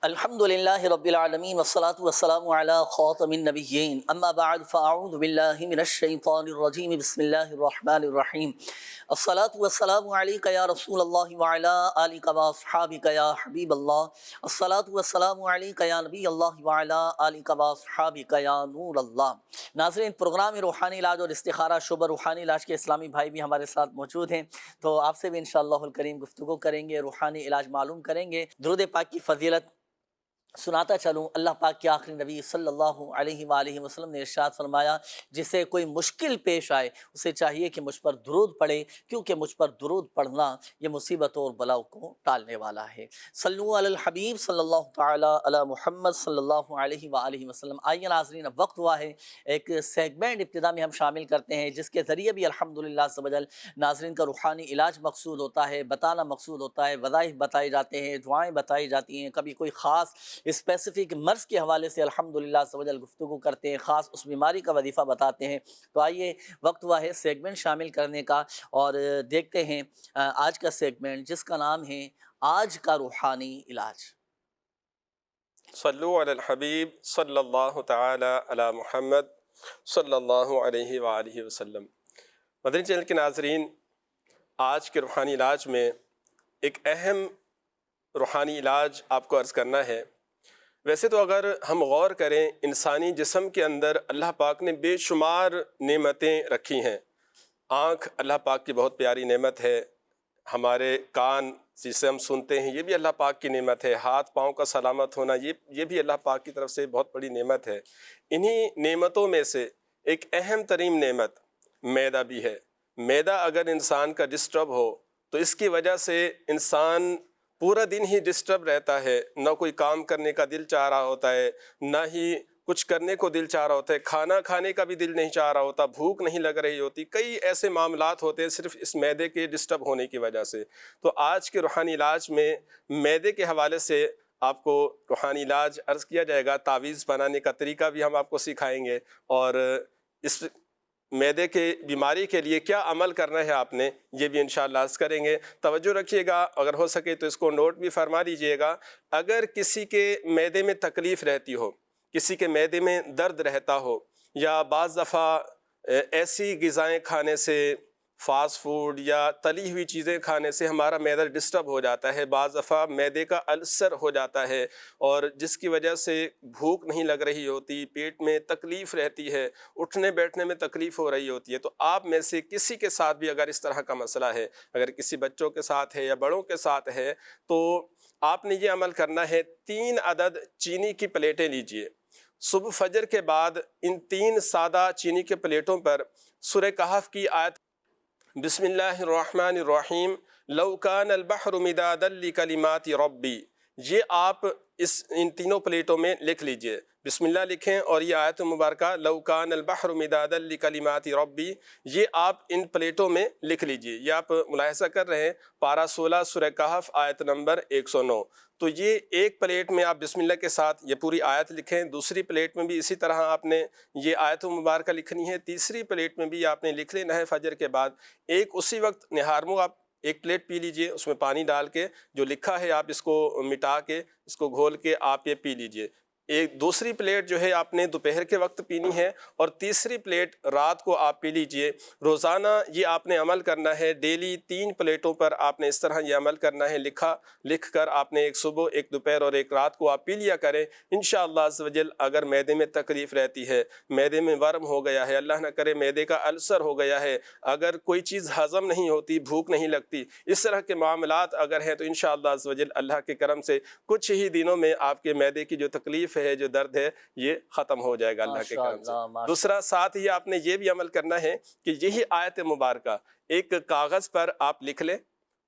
الحمد للہ رب العالمین والصلاة والسلام علی خاتم النبیین اما بعد فاعوذ باللہ من الشیطان الرجیم بسم اللہ الرحمن الرحیم الصلاة والسلام علیک یا رسول اللہ وعلی آلک واصحابک یا حبیب اللہ الصلاة والسلام علیک یا نبی اللہ وعلی آلک واصحابک یا نور اللہ۔ ناظرین، پروگرام روحانی علاج اور استخارہ شعبہ روحانی علاج کے اسلامی بھائی بھی ہمارے ساتھ موجود ہیں، تو آپ سے بھی انشاءاللہ الکریم گفتگو کریں گے، روحانی علاج معلوم کریں گے۔ درود پاک کی فضیلت سناتا چلوں، اللہ پاک کے آخری نبی صلی اللہ علیہ وآلہ وسلم نے ارشاد فرمایا، جسے کوئی مشکل پیش آئے اسے چاہیے کہ مجھ پر درود پڑھے، کیونکہ مجھ پر درود پڑھنا یہ مصیبتوں اور بلاؤں کو ٹالنے والا ہے۔ صلو علی الحبیب صلی اللہ تعالی علی محمد صلی اللہ علیہ وآلہ وسلم۔ آئیے ناظرین، اب وقت ہوا ہے ایک سیگمنٹ ابتدا میں ہم شامل کرتے ہیں، جس کے ذریعے بھی الحمدللہ عز و جل ناظرین کا روحانی علاج مقصود ہوتا ہے، بتانا مقصود ہوتا ہے، وظائف بتائے جاتے ہیں، دعائیں بتائی جاتی ہیں، کبھی کوئی خاص اسپیسیفک مرض کے حوالے سے الحمدللہ عز و جل گفتگو کرتے ہیں، خاص اس بیماری کا وظیفہ بتاتے ہیں۔ تو آئیے وقت ہوا ہے سیگمنٹ شامل کرنے کا، اور دیکھتے ہیں آج کا سیگمنٹ، جس کا نام ہے آج کا روحانی علاج۔ صلو علی الحبیب صلی اللہ تعالی علی محمد صلی اللہ علیہ وآلہ وسلم۔ مدنی چینل کے ناظرین، آج کے روحانی علاج میں ایک اہم روحانی علاج آپ کو عرض کرنا ہے۔ ویسے تو اگر ہم غور کریں، انسانی جسم کے اندر اللہ پاک نے بے شمار نعمتیں رکھی ہیں۔ آنکھ اللہ پاک کی بہت پیاری نعمت ہے، ہمارے کان جسے ہم سنتے ہیں یہ بھی اللہ پاک کی نعمت ہے، ہاتھ پاؤں کا سلامت ہونا یہ بھی اللہ پاک کی طرف سے بہت بڑی نعمت ہے۔ انہی نعمتوں میں سے ایک اہم ترین نعمت معدہ بھی ہے۔ معدہ اگر انسان کا ڈسٹرب ہو تو اس کی وجہ سے انسان پورا دن ہی ڈسٹرب رہتا ہے، نہ کوئی کام کرنے کا دل چاہ رہا ہوتا ہے، نہ ہی کچھ کرنے کو دل چاہ رہا ہوتا ہے، کھانا کھانے کا بھی دل نہیں چاہ رہا ہوتا، بھوک نہیں لگ رہی ہوتی، کئی ایسے معاملات ہوتے ہیں صرف اس معدے کے ڈسٹرب ہونے کی وجہ سے۔ تو آج کے روحانی علاج میں معدے کے حوالے سے آپ کو روحانی علاج عرض کیا جائے گا، تعویذ بنانے کا طریقہ بھی ہم آپ کو سکھائیں گے، اور اس معدے کے بیماری کے لیے کیا عمل کرنا ہے آپ نے، یہ بھی انشاءاللہ عرض کریں گے۔ توجہ رکھیے گا، اگر ہو سکے تو اس کو نوٹ بھی فرما لیجئے گا۔ اگر کسی کے معدے میں تکلیف رہتی ہو، کسی کے معدے میں درد رہتا ہو، یا بعض دفعہ ایسی غذائیں کھانے سے، فاسٹ فوڈ یا تلی ہوئی چیزیں کھانے سے ہمارا معدہ ڈسٹرب ہو جاتا ہے، بعض دفعہ معدے کا السر ہو جاتا ہے، اور جس کی وجہ سے بھوک نہیں لگ رہی ہوتی، پیٹ میں تکلیف رہتی ہے، اٹھنے بیٹھنے میں تکلیف ہو رہی ہوتی ہے، تو آپ میں سے کسی کے ساتھ بھی اگر اس طرح کا مسئلہ ہے، اگر کسی بچوں کے ساتھ ہے یا بڑوں کے ساتھ ہے، تو آپ نے یہ عمل کرنا ہے۔ 3 عدد چینی کی پلیٹیں لیجئے، صبح فجر کے بعد ان 3 سادہ چینی کے پلیٹوں پر سورہ کہف کی آیت بسم اللہ الرحمن الرحیم لو کان البحر مدادا لکلمات ربی، یہ آپ ان تینوں پلیٹوں میں لکھ لیجئے۔ بسم اللہ لکھیں اور یہ آیت مبارکہ لو کان البحر مدادا لکلمات ربی، یہ آپ ان پلیٹوں میں لکھ لیجئے۔ یہ آپ ملاحظہ کر رہے ہیں، پارہ 16 سورہ کہف آیت نمبر 109۔ تو یہ ایک پلیٹ میں آپ بسم اللہ کے ساتھ یہ پوری آیت لکھیں، دوسری پلیٹ میں بھی اسی طرح آپ نے یہ آیت مبارکہ لکھنی ہے، تیسری پلیٹ میں بھی آپ نے لکھ لینا ہے فجر کے بعد۔ ایک اسی وقت نہارمو آپ ایک پلیٹ پی لیجئے، اس میں پانی ڈال کے جو لکھا ہے آپ اس کو مٹا کے، اس کو گھول کے آپ یہ پی لیجئے۔ ایک دوسری پلیٹ جو ہے آپ نے دوپہر کے وقت پینی ہے، اور تیسری پلیٹ رات کو آپ پی لیجئے۔ روزانہ یہ آپ نے عمل کرنا ہے، ڈیلی 3 پلیٹوں پر آپ نے اس طرح یہ عمل کرنا ہے، لکھ کر آپ نے ایک صبح، ایک دوپہر اور ایک رات کو آپ پی لیا کریں۔ انشاءاللہ عز و جل اگر معدے میں تکلیف رہتی ہے، معدے میں ورم ہو گیا ہے، اللہ نہ کرے معدے کا السر ہو گیا ہے، اگر کوئی چیز ہضم نہیں ہوتی، بھوک نہیں لگتی، اس طرح کے معاملات اگر ہیں، تو انشاءاللہ عز و جل اللہ کے کرم سے کچھ ہی دنوں میں آپ کے معدے کی جو تکلیف ہے، جو درد ہے، یہ ختم ہو جائے گا اللہ کے کرم سے۔ دوسرا، ساتھ ہی آپ نے یہ بھی عمل کرنا ہے کہ یہی آیت مبارکہ ایک کاغذ پر آپ لکھ لیں،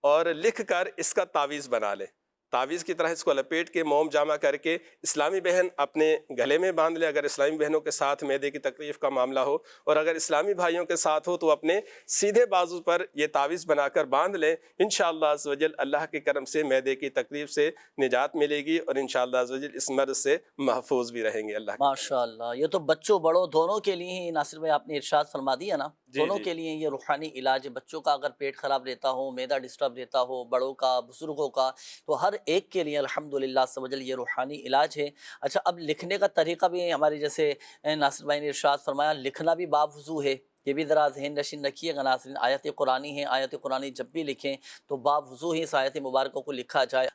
اور لکھ کر اس کا تعویذ بنا لیں۔ تعویذ کی طرح اس کو لپیٹ کے موم جامع کر کے اسلامی بہن اپنے گلے میں باندھ لے، اگر اسلامی بہنوں کے ساتھ معدے کی تکلیف کا معاملہ ہو، اور اگر اسلامی بھائیوں کے ساتھ ہو تو اپنے سیدھے بازو پر یہ تعویذ بنا کر باندھ لیں۔ انشاءاللہ عز و جل اللہ کے کرم سے معدے کی تکلیف سے نجات ملے گی، اور انشاءاللہ عز و جل اس مرض سے محفوظ بھی رہیں گے اللہ کے۔ ماشاءاللہ، یہ تو بچوں بڑوں دونوں کے لیے ہی ناصر بھائی آپ نے ارشاد فرما دیا نا۔ دونوں کے لیے یہ روحانی علاج ہے۔ بچوں کا اگر پیٹ خراب رہتا ہو، معدہ ڈسٹرب رہتا ہو، بڑوں کا، بزرگوں کا، تو ہر ایک کے لیے الحمدللہ عز و جل یہ روحانی علاج ہے۔ اچھا، اب لکھنے کا طریقہ بھی ہمارے جیسے ناصر بھائی نے ارشاد فرمایا، لکھنا بھی باوضو ہے، یہ بھی ذرا ذہن نشین رکھیے گا ناظرین۔ آیت قرآنی ہے، آیت قرآنی جب بھی لکھیں تو باوضو ہی اس آیت مبارکہ کو لکھا جائے۔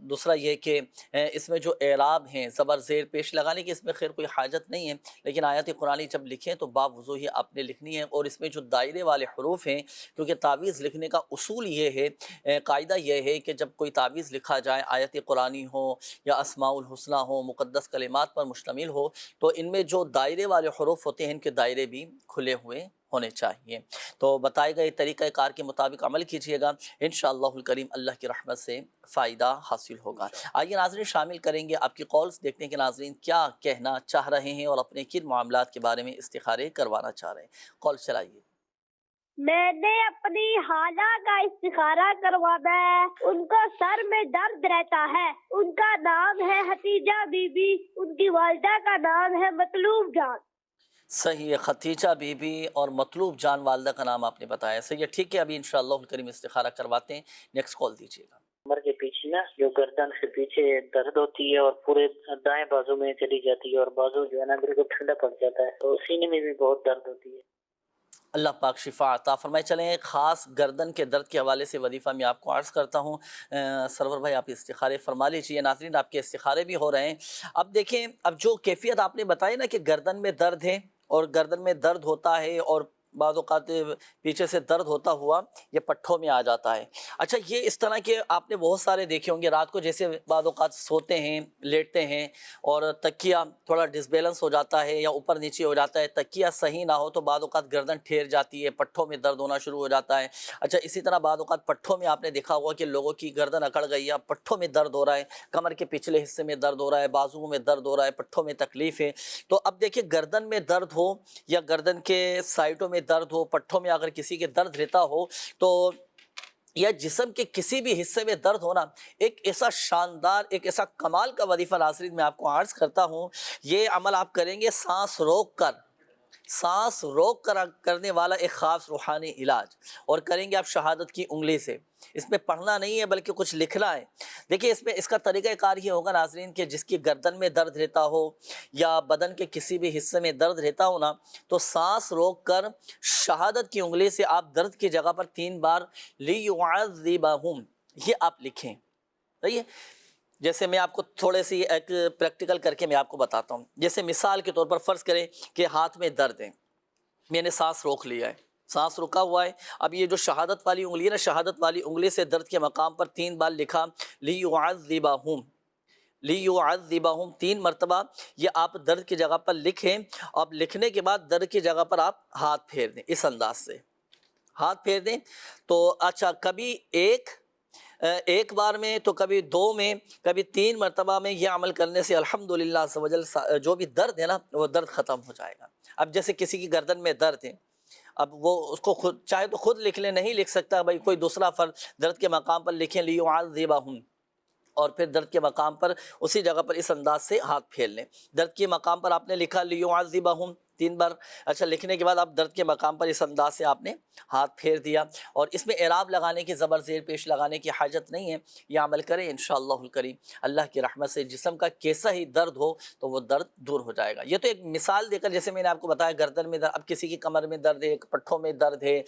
دوسرا یہ کہ اس میں جو اعراب ہیں، زبر زیر پیش لگانے کی اس میں خیر کوئی حاجت نہیں ہے، لیکن آیت قرآنی جب لکھیں تو باوضو ہی آپ نے لکھنی ہے۔ اور اس میں جو دائرے والے حروف ہیں، کیونکہ تعویذ لکھنے کا اصول یہ ہے، قاعدہ یہ ہے کہ جب کوئی تعویذ لکھا جائے، آیت قرآنی ہو یا اسماء الحسنہ ہو، مقدس کلمات پر مشتمل ہو، تو ان میں جو دائرے والے حروف ہوتے ہیں ان کے دائرے بھی کھلے ہوئے ہونے چاہیے۔ تو بتائے گئے طریقہ کار کے مطابق عمل کیجیے گا، انشاءاللہ الکریم اللہ کی رحمت سے فائدہ حاصل ہوگا۔ آئیے ناظرین شامل کریں گے آپ کی کالز، دیکھتے ہیں کہ ناظرین کیا کہنا چاہ رہے ہیں اور اپنے کن معاملات کے بارے میں استخارے کروانا چاہ رہے ہیں۔ کال چلائیے۔ میں نے اپنی خالہ کا استخارہ کروانا ہے، ان کو سر میں درد رہتا ہے، ان کا نام ہے حتیجہ بی بی، ان کی والدہ کا نام ہے مطلوب جان۔ صحیح ہے، ختیجہ بی بی اور مطلوب جان والدہ کا نام آپ نے بتایا۔ صحیح ہے، ٹھیک ہے، ابھی انشاءاللہ الکریم استخارہ کرواتے ہیں۔ نیکسٹ کال دیجیے گا۔ کمر کے پیچھے نا جو گردن سے پیچھے درد ہوتی ہے اور پورے دائیں بازو میں چلی جاتی ہے اور بازو جو ہے نا بالکل ٹھنڈا پڑ جاتا ہے، تو سینے میں بھی بہت درد ہوتی ہے۔ اللہ پاک شفا عطا فرمائے۔ چلیں خاص گردن کے درد کے حوالے سے وظیفہ میں آپ کو عرض کرتا ہوں۔ سرور بھائی آپ استخارے فرما لیجیے۔ ناظرین آپ کے استخارے بھی ہو رہے ہیں۔ اب دیکھیں، اب جو کیفیت آپ نے بتائی نا کہ گردن میں درد ہے اور گردن میں درد ہوتا ہے اور بعض اوقات پیچھے سے درد ہوتا ہوا یہ پٹھوں میں آ جاتا ہے۔ اچھا، یہ اس طرح کے آپ نے بہت سارے دیکھے ہوں گے، رات کو جیسے بعض اوقات سوتے ہیں، لیٹتے ہیں اور تکیہ تھوڑا ڈس بیلنس ہو جاتا ہے یا اوپر نیچے ہو جاتا ہے، تکیہ صحیح نہ ہو تو بعض اوقات گردن ٹھیر جاتی ہے، پٹھوں میں درد ہونا شروع ہو جاتا ہے۔ اچھا، اسی طرح بعض اوقات پٹھوں میں آپ نے دیکھا ہوگا کہ لوگوں کی گردن اکڑ گئی ہے، پٹھوں میں درد ہو رہا ہے، کمر کے پچھلے حصے میں درد ہو رہا ہے، بازوؤں میں درد ہو رہا ہے، پٹھوں میں تکلیف ہے۔ تو اب دیکھیں، گردن میں درد ہو یا گردن کے سائٹوں میں درد ہو، پٹھوں میں اگر کسی کے درد رہتا ہو تو یا جسم کے کسی بھی حصے میں درد ہونا، ایک ایسا شاندار، ایک ایسا کمال کا وظیفہ ناظرین میں آپ کو عرض کرتا ہوں۔ یہ عمل آپ کریں گے سانس روک کر کرنے والا ایک خاص روحانی علاج، اور کریں گے آپ شہادت کی انگلی سے۔ اس میں پڑھنا نہیں ہے بلکہ کچھ لکھنا ہے۔ دیکھیں، اس میں اس کا طریقہ کار یہ ہوگا ناظرین کہ جس کی گردن میں درد رہتا ہو یا بدن کے کسی بھی حصے میں درد رہتا ہو نا، تو سانس روک کر شہادت کی انگلی سے آپ درد کی جگہ پر 3 بار لیعذبہم یہ آپ لکھیں۔ صحیح ہے؟ جیسے میں آپ کو تھوڑے سی ایک پریکٹیکل کر کے میں آپ کو بتاتا ہوں۔ جیسے مثال کے طور پر فرض کریں کہ ہاتھ میں درد ہے، میں نے سانس روک لیا ہے، سانس رکا ہوا ہے۔ اب یہ جو شہادت والی انگلی ہے نا، شہادت والی انگلی سے درد کے مقام پر 3 بار لکھا، لیعذبہم 3 مرتبہ یہ آپ درد کی جگہ پر لکھیں۔ اب لکھنے کے بعد درد کی جگہ پر آپ ہاتھ پھیر دیں، اس انداز سے ہاتھ پھیر دیں۔ تو اچھا، کبھی ایک بار میں، تو کبھی 2 میں، کبھی 3 مرتبہ میں یہ عمل کرنے سے الحمدللہ عز و جل جو بھی درد ہے نا وہ درد ختم ہو جائے گا۔ اب جیسے کسی کی گردن میں درد ہے، اب وہ اس کو خود چاہے تو خود لکھ لیں، نہیں لکھ سکتا بھائی کوئی دوسرا فرد درد کے مقام پر لکھیں لیعذبہم، اور پھر درد کے مقام پر اسی جگہ پر اس انداز سے ہاتھ پھیر لیں۔ درد کے مقام پر آپ نے لکھا لیعذبہم 3 بار۔ اچھا، لکھنے کے بعد آپ درد کے مقام پر اس انداز سے آپ نے ہاتھ پھیر دیا، اور اس میں اعراب لگانے کی، زبر زیر پیش لگانے کی حاجت نہیں ہے۔ یہ عمل کریں انشاءاللہ الکریم، اللہ کی رحمت سے جسم کا کیسا ہی درد ہو تو وہ درد دور ہو جائے گا۔ یہ تو ایک مثال دے کر، جیسے میں نے آپ کو بتایا گردن میں درد، اب کسی کی کمر میں درد ہے، پٹھوں میں درد ہے،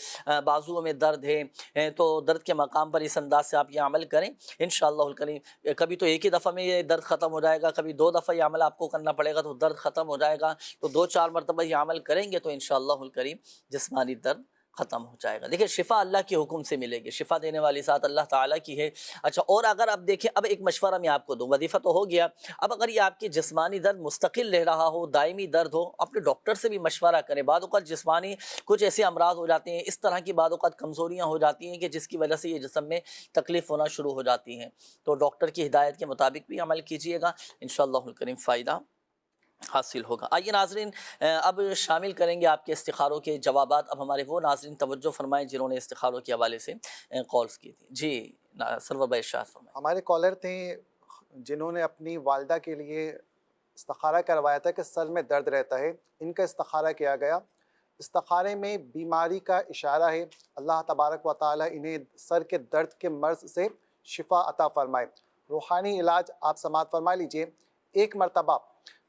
بازوؤں میں درد ہے، تو درد کے مقام پر اس انداز سے آپ یہ عمل کریں انشاءاللہ الکریم۔ کبھی تو ایک ہی دفعہ میں یہ درد ختم ہو جائے گا، کبھی 2 دفعہ یہ عمل آپ کو کرنا پڑے گا تو درد ختم ہو جائے گا۔ تو 2-4 مرتبہ یہ عمل کریں گے تو انشاءاللہ الکریم جسمانی درد ختم ہو جائے گا۔ دیکھیں، شفا اللہ کے حکم سے ملے گی، شفا دینے والی ذات اللہ تعالیٰ کی ہے۔ اچھا، اور اگر آپ دیکھیں، اب ایک مشورہ میں آپ کو دوں، وظیفہ تو ہو گیا، اب اگر یہ آپ کی جسمانی درد مستقل رہ رہا ہو، دائمی درد ہو، اپنے ڈاکٹر سے بھی مشورہ کریں۔ بعض اوقات جسمانی کچھ ایسے امراض ہو جاتے ہیں، اس طرح کی بعض اوقات کمزوریاں ہو جاتی ہیں کہ جس کی وجہ سے یہ جسم میں تکلیف ہونا شروع ہو جاتی ہیں، تو ڈاکٹر کی ہدایت کے مطابق بھی عمل کیجیے گا، انشاءاللہ الکریم فائدہ حاصل ہوگا۔ آئیے ناظرین اب شامل کریں گے آپ کے استخاروں کے جوابات۔ اب ہمارے وہ ناظرین توجہ فرمائیں جنہوں نے استخاروں کے حوالے سے کالز کی تھی۔ جی سرور بھائی ارشاد فرمائیں۔ ہمارے کالر تھے جنہوں نے اپنی والدہ کے لیے استخارہ کروایا تھا کہ سر میں درد رہتا ہے، ان کا استخارہ کیا گیا استخارے میں بیماری کا اشارہ ہے، اللہ تبارک و تعالی انہیں سر کے درد کے مرض سے شفا عطا فرمائے۔ روحانی علاج آپ سماعت فرما لیجئے۔ ایک مرتبہ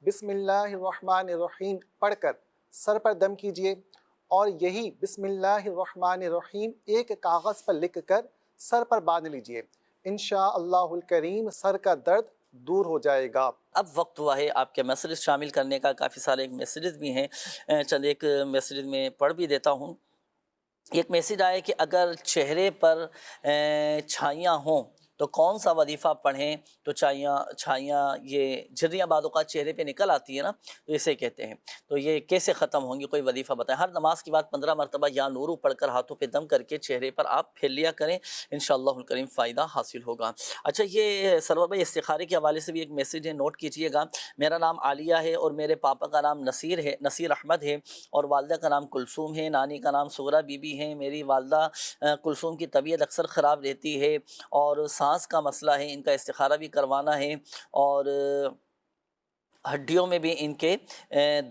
بسم اللہ الرحمن الرحیم پڑھ کر سر پر دم کیجئے، اور یہی بسم اللہ الرحمن الرحیم ایک کاغذ پر لکھ کر سر پر باندھ لیجئے، انشاءاللہ الکریم سر کا درد دور ہو جائے گا۔ اب وقت ہوا ہے آپ کے میسیج شامل کرنے کا۔ کافی سارے میسیجز بھی ہیں، چند ایک میسیج میں پڑھ بھی دیتا ہوں۔ ایک میسیج آیا کہ اگر چہرے پر چھائیاں ہوں تو کون سا وظیفہ پڑھیں؟ تو چھائیاں یہ جھریاں بعض اوقات چہرے پہ نکل آتی ہے نا، تو اسے کہتے ہیں، تو یہ کیسے ختم ہوں گی؟ کوئی وظیفہ بتائیں۔ ہر نماز کے بعد 15 مرتبہ یا نورو پڑھ کر ہاتھوں پہ دم کر کے چہرے پر آپ پھیر لیا کریں، انشاءاللہ الکریم فائدہ حاصل ہوگا۔ اچھا، یہ سرور بھائی استخارے کے حوالے سے بھی ایک میسیج ہے، نوٹ کیجئے گا۔ میرا نام عالیہ ہے اور میرے پاپا کا نام نصیر احمد ہے، اور والدہ کا نام کلثوم ہے، نانی کا نام سغرا بی بی ہے۔ میری والدہ کلثوم کی طبیعت اکثر خراب رہتی ہے اور سانس کا مسئلہ ہے، ان کا استخارہ بھی کروانا ہے، اور ہڈیوں میں بھی ان کے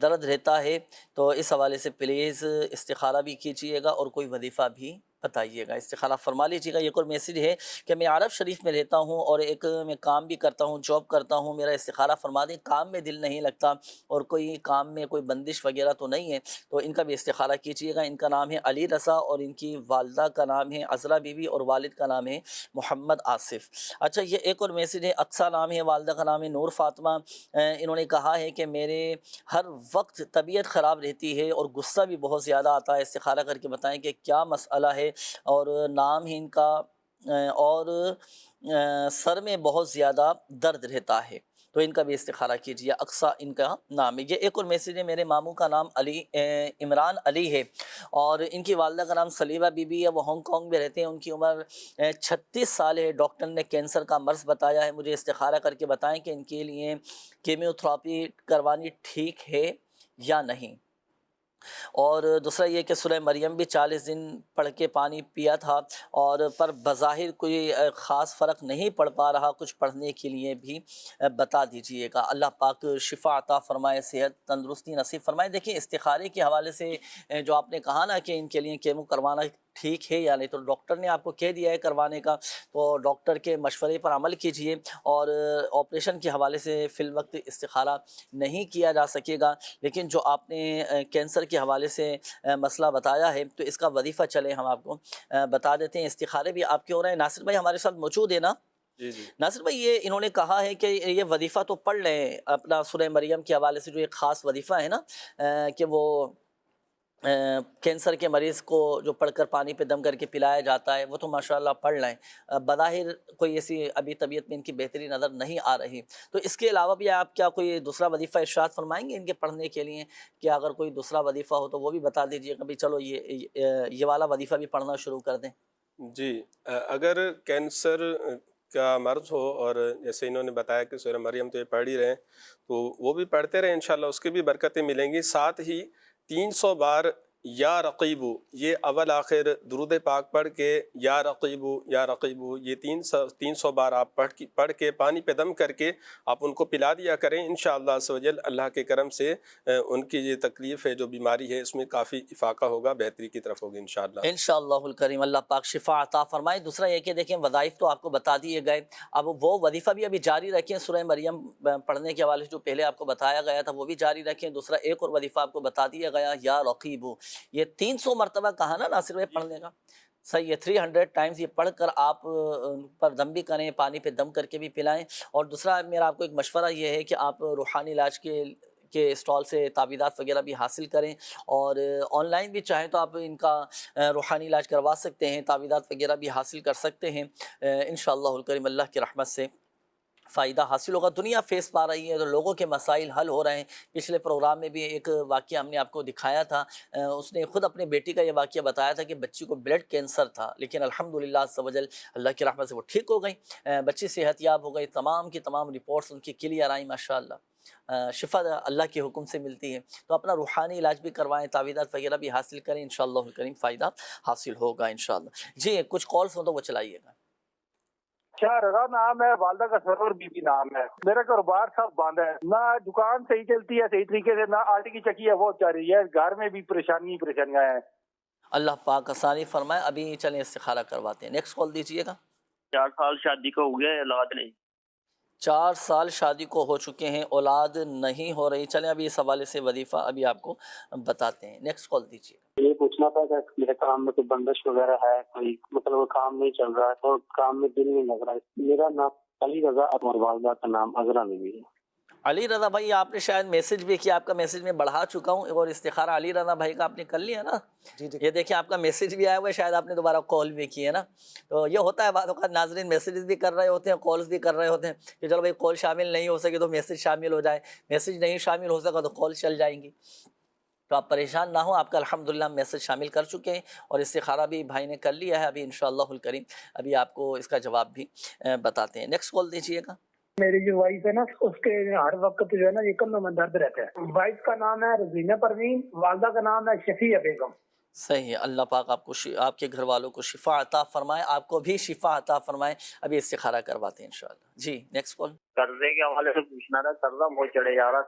درد رہتا ہے، تو اس حوالے سے پلیز استخارہ بھی کیجیے گا اور کوئی وظیفہ بھی بتائیے گا، استخارہ فرما لیجیے گا۔ ایک اور میسیج ہے کہ میں عرب شریف میں رہتا ہوں اور ایک میں کام بھی کرتا ہوں، جاب کرتا ہوں، میرا استخارہ فرما دیں، کام میں دل نہیں لگتا اور کوئی کام میں کوئی بندش وغیرہ تو نہیں ہے، تو ان کا بھی استخارہ کیجیے گا۔ ان کا نام ہے علی رضا اور ان کی والدہ کا نام ہے عذرا بی بی اور والد کا نام ہے محمد آصف۔ اچھا، یہ ایک اور میسیج ہے، اقصیٰ نام ہے، والدہ کا نام ہے نور فاطمہ۔ انہوں نے کہا ہے کہ میرے ہر وقت طبیعت خراب رہتی ہے اور غصہ بھی بہت زیادہ آتا ہے، استخارہ کر کے بتائیں کہ کیا مسئلہ ہے، اور نام ہے ان کا، اور سر میں بہت زیادہ درد رہتا ہے، تو ان کا بھی استخارہ کیجیے، اقصیٰ ان کا نام ہے۔ یہ ایک اور میسیج ہے، میرے ماموں کا نام عمران علی ہے اور ان کی والدہ کا نام سلیبہ بی بی ہے، وہ ہانگ کانگ میں رہتے ہیں، ان کی عمر 36 سال ہے، ڈاکٹر نے کینسر کا مرض بتایا ہے، مجھے استخارہ کر کے بتائیں کہ ان کے لیے کیمیو تھراپی کروانی ٹھیک ہے یا نہیں۔ اور دوسرا یہ کہ سورہ مریم بھی 40 دن پڑھ کے پانی پیا تھا، اور پر بظاہر کوئی خاص فرق نہیں پڑ پا رہا، کچھ پڑھنے کے لیے بھی بتا دیجئے گا۔ اللہ پاک شفا عطا فرمائے، صحت تندرستی نصیب فرمائے۔ دیکھیں، استخارے کے حوالے سے جو آپ نے کہا نا کہ ان کے لیے کیمو کروانا ٹھیک ہے یا نہیں، تو ڈاکٹر نے آپ کو کہہ دیا ہے کروانے کا، تو ڈاکٹر کے مشورے پر عمل کیجئے، اور آپریشن کے حوالے سے فی الوقت استخارہ نہیں کیا جا سکے گا، لیکن جو آپ نے کینسر کے حوالے سے مسئلہ بتایا ہے تو اس کا وظیفہ چلیں ہم آپ کو بتا دیتے ہیں۔ استخارے بھی آپ کے ہو رہے ہیں، ناصر بھائی ہمارے ساتھ موجود ہے نا؟ جی جی ناصر بھائی، یہ انہوں نے کہا ہے کہ یہ وظیفہ تو پڑھ لیں اپنا سورہ مریم کے حوالے سے، جو ایک خاص وظیفہ ہے نا کہ وہ کینسر کے مریض کو جو پڑھ کر پانی پہ دم کر کے پلایا جاتا ہے، وہ تو ماشاءاللہ پڑھ لیں، بظاہر کوئی ایسی ابھی طبیعت میں ان کی بہتری نظر نہیں آ رہی، تو اس کے علاوہ بھی آپ کیا کوئی دوسرا وظیفہ ارشاد فرمائیں گے ان کے پڑھنے کے لیے؟ کہ اگر کوئی دوسرا وظیفہ ہو تو وہ بھی بتا دیجیے کہ چلو یہ والا وظیفہ بھی پڑھنا شروع کر دیں۔ جی، اگر کینسر کا مرض ہو، اور جیسے انہوں نے بتایا کہ سورہ مریم تو یہ پڑھ ہی رہے ہیں، تو وہ بھی پڑھتے رہیں، انشاءاللہ اس کی بھی برکتیں ملیں گی۔ ساتھ ہی 300 بار یا رقیبو، یہ اول آخر درود پاک پڑھ کے یا رقیبو یہ 300 بار آپ پڑھ کے پانی پہ دم کر کے آپ ان کو پلا دیا کریں، انشاءاللہ عز و جل اللہ کے کرم سے ان کی یہ تکلیف ہے، جو بیماری ہے، اس میں کافی افاقہ ہوگا، بہتری کی طرف ہوگی انشاءاللہ۔ انشاءاللہ الکریم اللہ پاک شفا عطا فرمائے۔ دوسرا یہ کہ دیکھیں، وظائف تو آپ کو بتا دیے گئے، اب وہ وظیفہ بھی ابھی جاری رکھیں، سورہ مریم پڑھنے کے حوالے سے جو پہلے آپ کو بتایا گیا تھا وہ بھی جاری رکھیں۔ دوسرا ایک اور وظیفہ آپ کو بتا دیا گیا، یا رقیبو، یہ 300 مرتبہ کہا نا ناصر بھائی پڑھنے کا، صحیح ہے، 300 ٹائمز یہ پڑھ کر آپ پر دم بھی کریں، پانی پہ دم کر کے بھی پلائیں۔ اور دوسرا میرا آپ کو ایک مشورہ یہ ہے کہ آپ روحانی علاج کے اسٹال سے تعویذات وغیرہ بھی حاصل کریں، اور آن لائن بھی چاہیں تو آپ ان کا روحانی علاج کروا سکتے ہیں، تعویذات وغیرہ بھی حاصل کر سکتے ہیں، انشاءاللہ الکریم اللہ کی رحمت سے فائدہ حاصل ہوگا۔ دنیا فیس پا رہی ہے تو لوگوں کے مسائل حل ہو رہے ہیں۔ پچھلے پروگرام میں بھی ایک واقعہ ہم نے آپ کو دکھایا تھا، اس نے خود اپنے بیٹی کا یہ واقعہ بتایا تھا کہ بچی کو بلڈ کینسر تھا، لیکن الحمدللہ عز و جل اللہ کی رحمت سے وہ ٹھیک ہو گئی، بچی صحت یاب ہو گئی، تمام کی تمام رپورٹس ان کی کلیئر آئیں ماشاءاللہ، شفا اللہ کے حکم سے ملتی ہے۔ تو اپنا روحانی علاج بھی کروائیں، تعویذات وغیرہ بھی حاصل کریں، انشاءاللہ الکریم فائدہ حاصل ہوگا انشاءاللہ۔ جی، کچھ کالز ہوں تو وہ چلائیے گا۔ شاہ رضا نام ہے، والدہ کا سرور بی بی نام ہے۔ میرا کاروبار سب بند ہے، نہ دکان صحیح چلتی ہے صحیح طریقے سے، نہ آٹے کی چکی ہے وہ چل رہی ہے، گھر میں بھی پریشانیاں ہیں۔ اللہ پاک آسانی فرمائے۔ ابھی چلیں استخارہ کرواتے ہیں، نیکسٹ کال دیجیے گا۔ 4 سال شادی کو ہو گیا، اولاد نہیں۔ 4 سال شادی کو ہو چکے ہیں، اولاد نہیں ہو رہی۔ چلیں ابھی اس حوالے سے وظیفہ ابھی آپ کو بتاتے ہیں، نیکسٹ کال دیجیے۔ یہ پوچھنا تھا کہ میرے کام میں کوئی بندش وغیرہ ہے، کوئی مطلب کام نہیں چل رہا ہے اور کام میں دل نہیں لگ رہا ہے۔ میرا نام علی رضا اور والدہ کا نام عذرا بیوی ہے۔ علی رضا بھائی آپ نے شاید میسج بھی کیا، آپ کا میسج میں بڑھا چکا ہوں، اور استخارہ علی رضا بھائی کا آپ نے کر لیا نا؟ جی یہ دیکھیں آپ کا میسج بھی آیا ہوا ہے، شاید آپ نے دوبارہ کال بھی کی ہے نا۔ تو یہ ہوتا ہے بعض اوقات ناظرین میسیجز بھی کر رہے ہوتے ہیں، کالز بھی کر رہے ہوتے ہیں کہ چلو بھائی کال شامل نہیں ہو سکے تو میسج شامل ہو جائے، میسج نہیں شامل ہو سکا تو کال چل جائیں گی۔ تو آپ پریشان نہ ہوں، آپ کا الحمدللہ میسج شامل کر چکے ہیں اور استخارہ بھی بھائی نے کر لیا ہے۔ ابھی انشاءاللہ الکریم ابھی آپ کو اس کا جواب بھی بتاتے ہیں، نیکسٹ کال دیجیے گا۔ میری جو وائف ہے نا، اس کے ہر وقت جو ہے نا یہ کمر میں درد رہتا ہے۔ وائف کا نام ہے رضینہ پروین، والدہ کا نام ہے شفیع بیگم۔ صحیح ہے، اللہ پاک آپ کو آپ کے گھر والوں کو شفا عطا فرمائے، آپ کو بھی شفا عطا فرمائے۔ ابھی استخارہ کرواتے ہیں انشاءاللہ۔ جی نیکسٹ کال۔ قرضے کے حوالے سے پوچھنا تھا، قرضہ بہت چڑھے جا رہا۔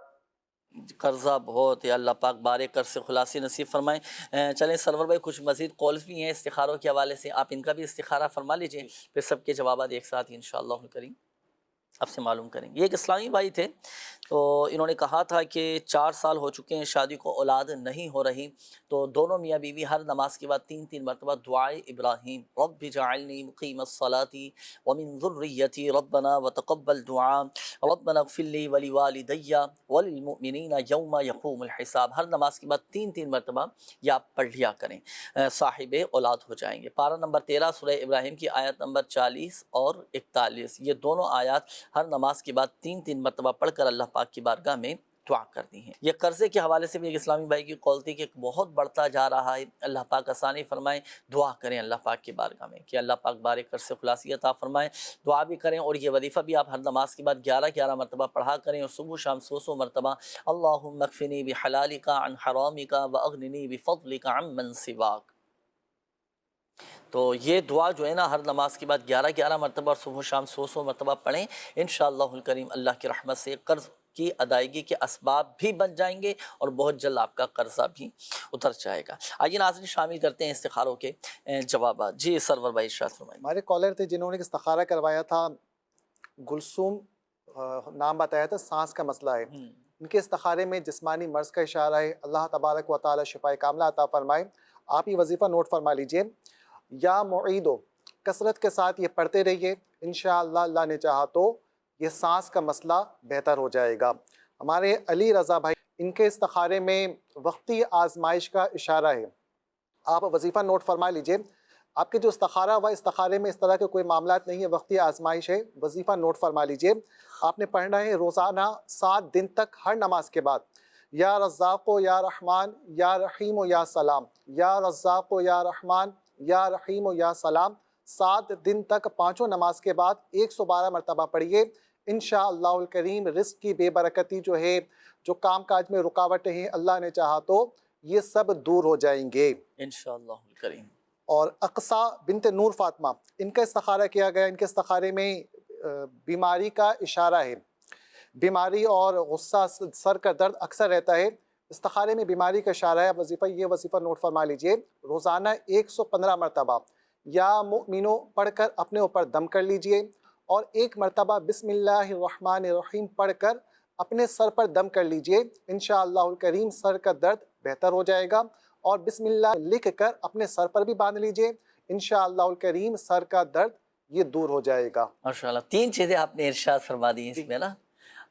قرضہ بہت ہے، اللہ پاک بارے قرض سے خلاصی نصیب فرمائیں۔ چلیں سرور بھائی کچھ مزید کالز بھی ہیں استخاروں کے حوالے سے، آپ ان کا بھی استخارہ فرما لیجئے، پھر سب کے جوابات ایک ساتھ ہی انشاءاللہ الکریم آپ سے معلوم کریں گے۔ یہ ایک اسلامی بھائی تھے، تو انہوں نے کہا تھا کہ 4 سال ہو چکے ہیں شادی کو، اولاد نہیں ہو رہی، تو دونوں میاں بیوی ہر نماز کے بعد 3 مرتبہ دعائے ابراہیم رب جعلنی مقیم الصلاۃ ومن ذریتی ربنا وتقبل دعاء ربنا اغفر لی ولوالدی وللمؤمنین یوم یقوم الحساب، ہر نماز کے بعد 3 مرتبہ یہ آپ پڑھ لیا کریں، صاحب اولاد ہو جائیں گے۔ پارہ نمبر 13 سورہ ابراہیم کی آیت نمبر 40 اور 41، یہ دونوں آیات ہر نماز کے بعد 3 مرتبہ پڑھ کر اللہ پاک کی بارگاہ میں دعا کرتی ہیں۔ یہ قرضے کے حوالے سے بھی ایک اسلامی بھائی کی کال تھی کہ بہت بڑھتا جا رہا ہے، اللہ پاک آسانی فرمائیں، دعا کریں اللہ پاک کی بارگاہ میں کہ اللہ پاک بارے قرض سے خلاصی عطا فرمائیں، دعا بھی کریں، اور یہ وظیفہ بھی آپ ہر نماز کے بعد 11 مرتبہ پڑھا کریں، اور صبح شام 100 مرتبہ اللہم اکفنی بحلالک عن حرامک واغننی بفضلک عمن سواک۔ تو یہ دعا جو ہے نا ہر نماز کے بعد 11 مرتبہ اور صبح و شام 100 مرتبہ پڑھیں، انشاءاللہ الکریم اللہ کی رحمت سے قرض کی ادائیگی کے اسباب بھی بن جائیں گے اور بہت جلد آپ کا قرضہ بھی اتر جائے گا۔ آئیے ناظرین شامل کرتے ہیں استخاروں کے جوابات۔ جی سرور بھائی ارشاد فرمائیں۔ ہمارے کالر تھے جنہوں نے استخارہ کروایا تھا، گلثوم نام بتایا تھا، سانس کا مسئلہ ہے۔ ان کے استخارے میں جسمانی مرض کا اشارہ ہے، اللہ تبارک و تعالی شفا کاملہ عطا فرمائے۔ آپ یہ وظیفہ نوٹ فرما لیجئے، یا معیدو، کثرت کے ساتھ یہ پڑھتے رہیے، انشاءاللہ اللہ نے چاہا تو یہ سانس کا مسئلہ بہتر ہو جائے گا۔ ہمارے علی رضا بھائی، ان کے استخارے میں وقتی آزمائش کا اشارہ ہے، آپ وظیفہ نوٹ فرما لیجئے۔ آپ کے جو استخارہ ہوا، استخارے میں اس طرح کے کوئی معاملات نہیں ہے، وقتی آزمائش ہے، وظیفہ نوٹ فرما لیجئے۔ آپ نے پڑھنا ہے روزانہ 7 دن تک ہر نماز کے بعد، یا رزاق و یا رحمان یا رحیم و یا سلام، یا رزاق و یا رحمان یا رحیم و یا سلام، 7 دن تک 5 نماز کے بعد 112 مرتبہ پڑھیے۔ انشاءاللہ الکریم رزق کی بے برکتی جو ہے، جو کام کاج میں رکاوٹیں ہیں، اللہ نے چاہا تو یہ سب دور ہو جائیں گے انشاءاللہ الکریم۔ اور اقصیٰ بنت نور فاطمہ، ان کا استخارہ کیا گیا، ان کے استخارے میں بیماری کا اشارہ ہے، بیماری اور غصہ، سر کا درد اکثر رہتا ہے، استخارے میں بیماری کا اشارہ ہے۔ وظیفہ، یہ وظیفہ نوٹ فرما لیجئے، روزانہ 115 مرتبہ یا مؤمنو پڑھ کر اپنے اوپر دم کر لیجئے، اور 1 مرتبہ بسم اللہ الرحمن الرحیم پڑھ کر اپنے سر پر دم کر لیجئے، انشاءاللہ الکریم سر کا درد بہتر ہو جائے گا۔ اور بسم اللہ لکھ کر اپنے سر پر بھی باندھ لیجئے، انشاءاللہ الکریم سر کا درد یہ دور ہو جائے گا۔ ماشاءاللہ 3 چیزیں آپ نے ارشاد فرما دی ہیں اس میں نا۔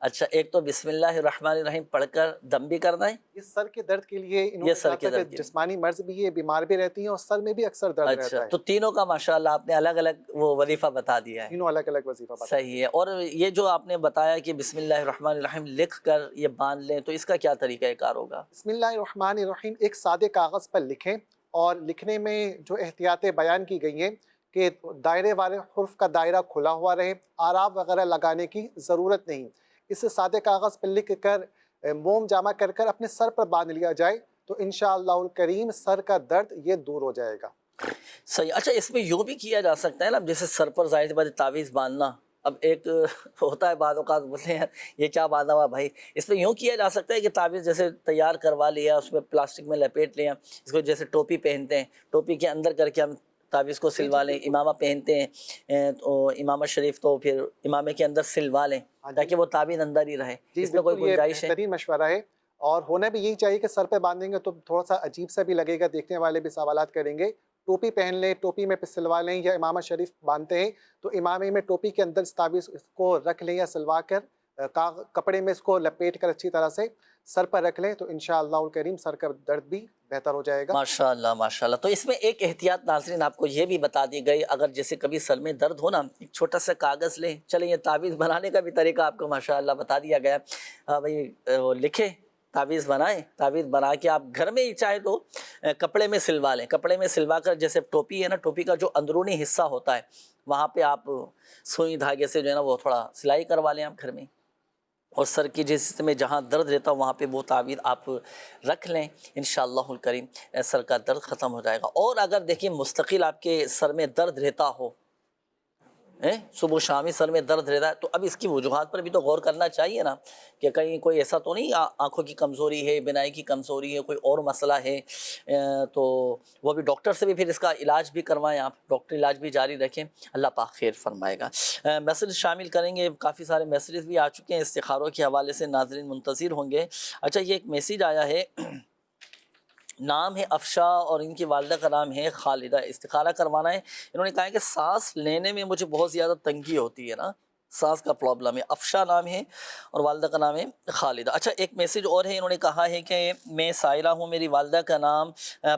اچھا، ایک تو بسم اللہ الرحمن الرحیم پڑھ کر دم بھی کرنا ہے، یہ سر کے درد کے لیے، انہوں یہ نے سر کہا کے تھا درد کہ کے لیے۔ جسمانی مرض بھی ہے، بیمار بھی رہتی ہیں اور سر میں بھی اکثر درد رہتا اچھا، ہے۔ تو تینوں کا ماشاءاللہ آپ نے الگ الگ وہ وظیفہ بتا دیا ہے، تینوں الگ الگ وظیفہ بتا۔ صحیح ہے۔ اور یہ جو آپ نے بتایا کہ بسم اللہ الرحمن الرحیم لکھ کر یہ باندھ لیں، تو اس کا کیا طریقہ کار ہوگا؟ بسم اللہ الرحمن الرحیم ایک سادے کاغذ پر لکھیں، اور لکھنے میں جو احتیاطیں بیان کی گئی ہیں کہ دائرے والے حرف کا دائرہ کھلا ہوا رہے، آراب وغیرہ لگانے کی ضرورت نہیں، اسے سادے کاغذ پر لکھ کر موم جامع کر کر اپنے سر پر باندھ لیا جائے تو انشاءاللہ الکریم سر کا درد یہ دور ہو جائے گا۔ صحیح. اچھا اس میں یوں بھی کیا جا سکتا ہے نا، جیسے سر پر ظاہر سی بات ہے تعویذ باندھنا، اب ایک ہوتا ہے بعض اوقات بولتے ہیں یہ کیا باندھا ہوا بھائی، اس میں یوں کیا جا سکتا ہے کہ تعویذ جیسے تیار کروا لیا، اس میں پلاسٹک میں لپیٹ لیا، اس کو جیسے ٹوپی پہنتے ہیں، ٹوپی کے اندر کر کے ہم تعویذ کو سلوا لیں، امامہ پہنتے ہیں تو امامہ شریف تو پھر امامے کے اندر سلوا لیں تاکہ وہ تعویذ اندر ہی رہے. اس میں کوئی بالکل یہ گنجائش ہے؟ بہترین مشورہ ہے، اور ہونا بھی یہی چاہیے کہ سر پہ باندھیں گے تو تھوڑا سا عجیب سا بھی لگے گا، دیکھنے والے بھی سوالات کریں گے. ٹوپی پہن لیں، ٹوپی میں سلوا لیں، یا امامہ شریف باندھتے ہیں تو امامے میں ٹوپی کے اندر اس تعویذ کو رکھ لیں یا سلوا کر کپڑے میں اس کو لپیٹ کر اچھی طرح سے سر پر رکھ لیں تو انشاءاللہ الکریم سر کا درد بھی بہتر ہو جائے گا. ماشاءاللہ ماشاءاللہ. تو اس میں ایک احتیاط ناظرین آپ کو یہ بھی بتا دی گئی، اگر جیسے کبھی سر میں درد ہو نا، ایک چھوٹا سا کاغذ لیں، چلیں یہ تعویذ بنانے کا بھی طریقہ آپ کو ماشاءاللہ بتا دیا گیا. بھائی وہ لکھیں، تعویذ بنائیں، تعویذ بنا کے آپ گھر میں ہی چاہے تو کپڑے میں سلوا لیں، کپڑے میں سلوا کر جیسے ٹوپی ہے نا، ٹوپی کا جو اندرونی حصہ ہوتا ہے وہاں پہ آپ سوئی دھاگے سے جو ہے نا وہ تھوڑا سلائی کروا لیں آپ گھر میں، اور سر کی جس حصے میں جہاں درد رہتا وہاں پہ وہ تعویذ آپ رکھ لیں، انشاءاللہ الکریم سر کا درد ختم ہو جائے گا. اور اگر دیکھیں مستقل آپ کے سر میں درد رہتا ہو، صبح و شام ہی سر میں درد رہتا ہے، تو اب اس کی وجوہات پر بھی تو غور کرنا چاہیے نا، کہ کہیں کوئی ایسا تو نہیں آنکھوں کی کمزوری ہے، بینائی کی کمزوری ہے، کوئی اور مسئلہ ہے، تو وہ بھی ڈاکٹر سے بھی پھر اس کا علاج بھی کروائیں، آپ ڈاکٹر علاج بھی جاری رکھیں، اللہ پاک خیر فرمائے گا. میسیج شامل کریں گے، کافی سارے میسیجز بھی آ چکے ہیں استخاروں کے حوالے سے، ناظرین منتظر ہوں گے. اچھا یہ ایک میسیج آیا ہے، نام ہے افشا اور ان کی والدہ کا نام ہے خالدہ، استخارہ کروانا ہے. انہوں نے کہا ہے کہ سانس لینے میں مجھے بہت زیادہ تنگی ہوتی ہے نا، سانس کا پرابلم ہے. افشا نام ہے اور والدہ کا نام ہے خالدہ. اچھا ایک میسیج اور ہے، انہوں نے کہا ہے کہ میں سائلہ ہوں، میری والدہ کا نام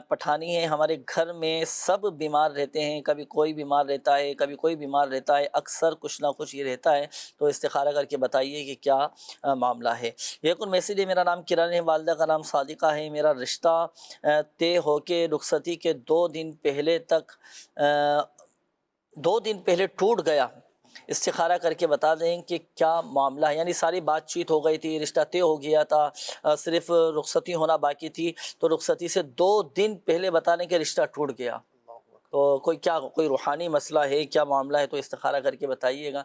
پٹھانی ہے، ہمارے گھر میں سب بیمار رہتے ہیں، کبھی کوئی بیمار رہتا ہے، کبھی کوئی بیمار رہتا ہے، اکثر کچھ نہ کچھ یہ رہتا ہے، تو استخارہ کر کے بتائیے کہ کیا معاملہ ہے. ایک اور میسیج ہے، میرا نام کرن ہے، والدہ کا نام صادقہ ہے، میرا رشتہ طے ہو کے رخصتی کے 2 دن پہلے ٹوٹ گیا، استخارہ کر کے بتا دیں کہ کیا معاملہ ہے. یعنی ساری بات چیت ہو گئی تھی، رشتہ طے ہو گیا تھا، صرف رخصتی ہونا باقی تھی، تو رخصتی سے 2 دن پہلے بتانے کہ رشتہ ٹوٹ گیا، تو کوئی روحانی مسئلہ ہے، کیا معاملہ ہے، تو استخارہ کر کے بتائیے گا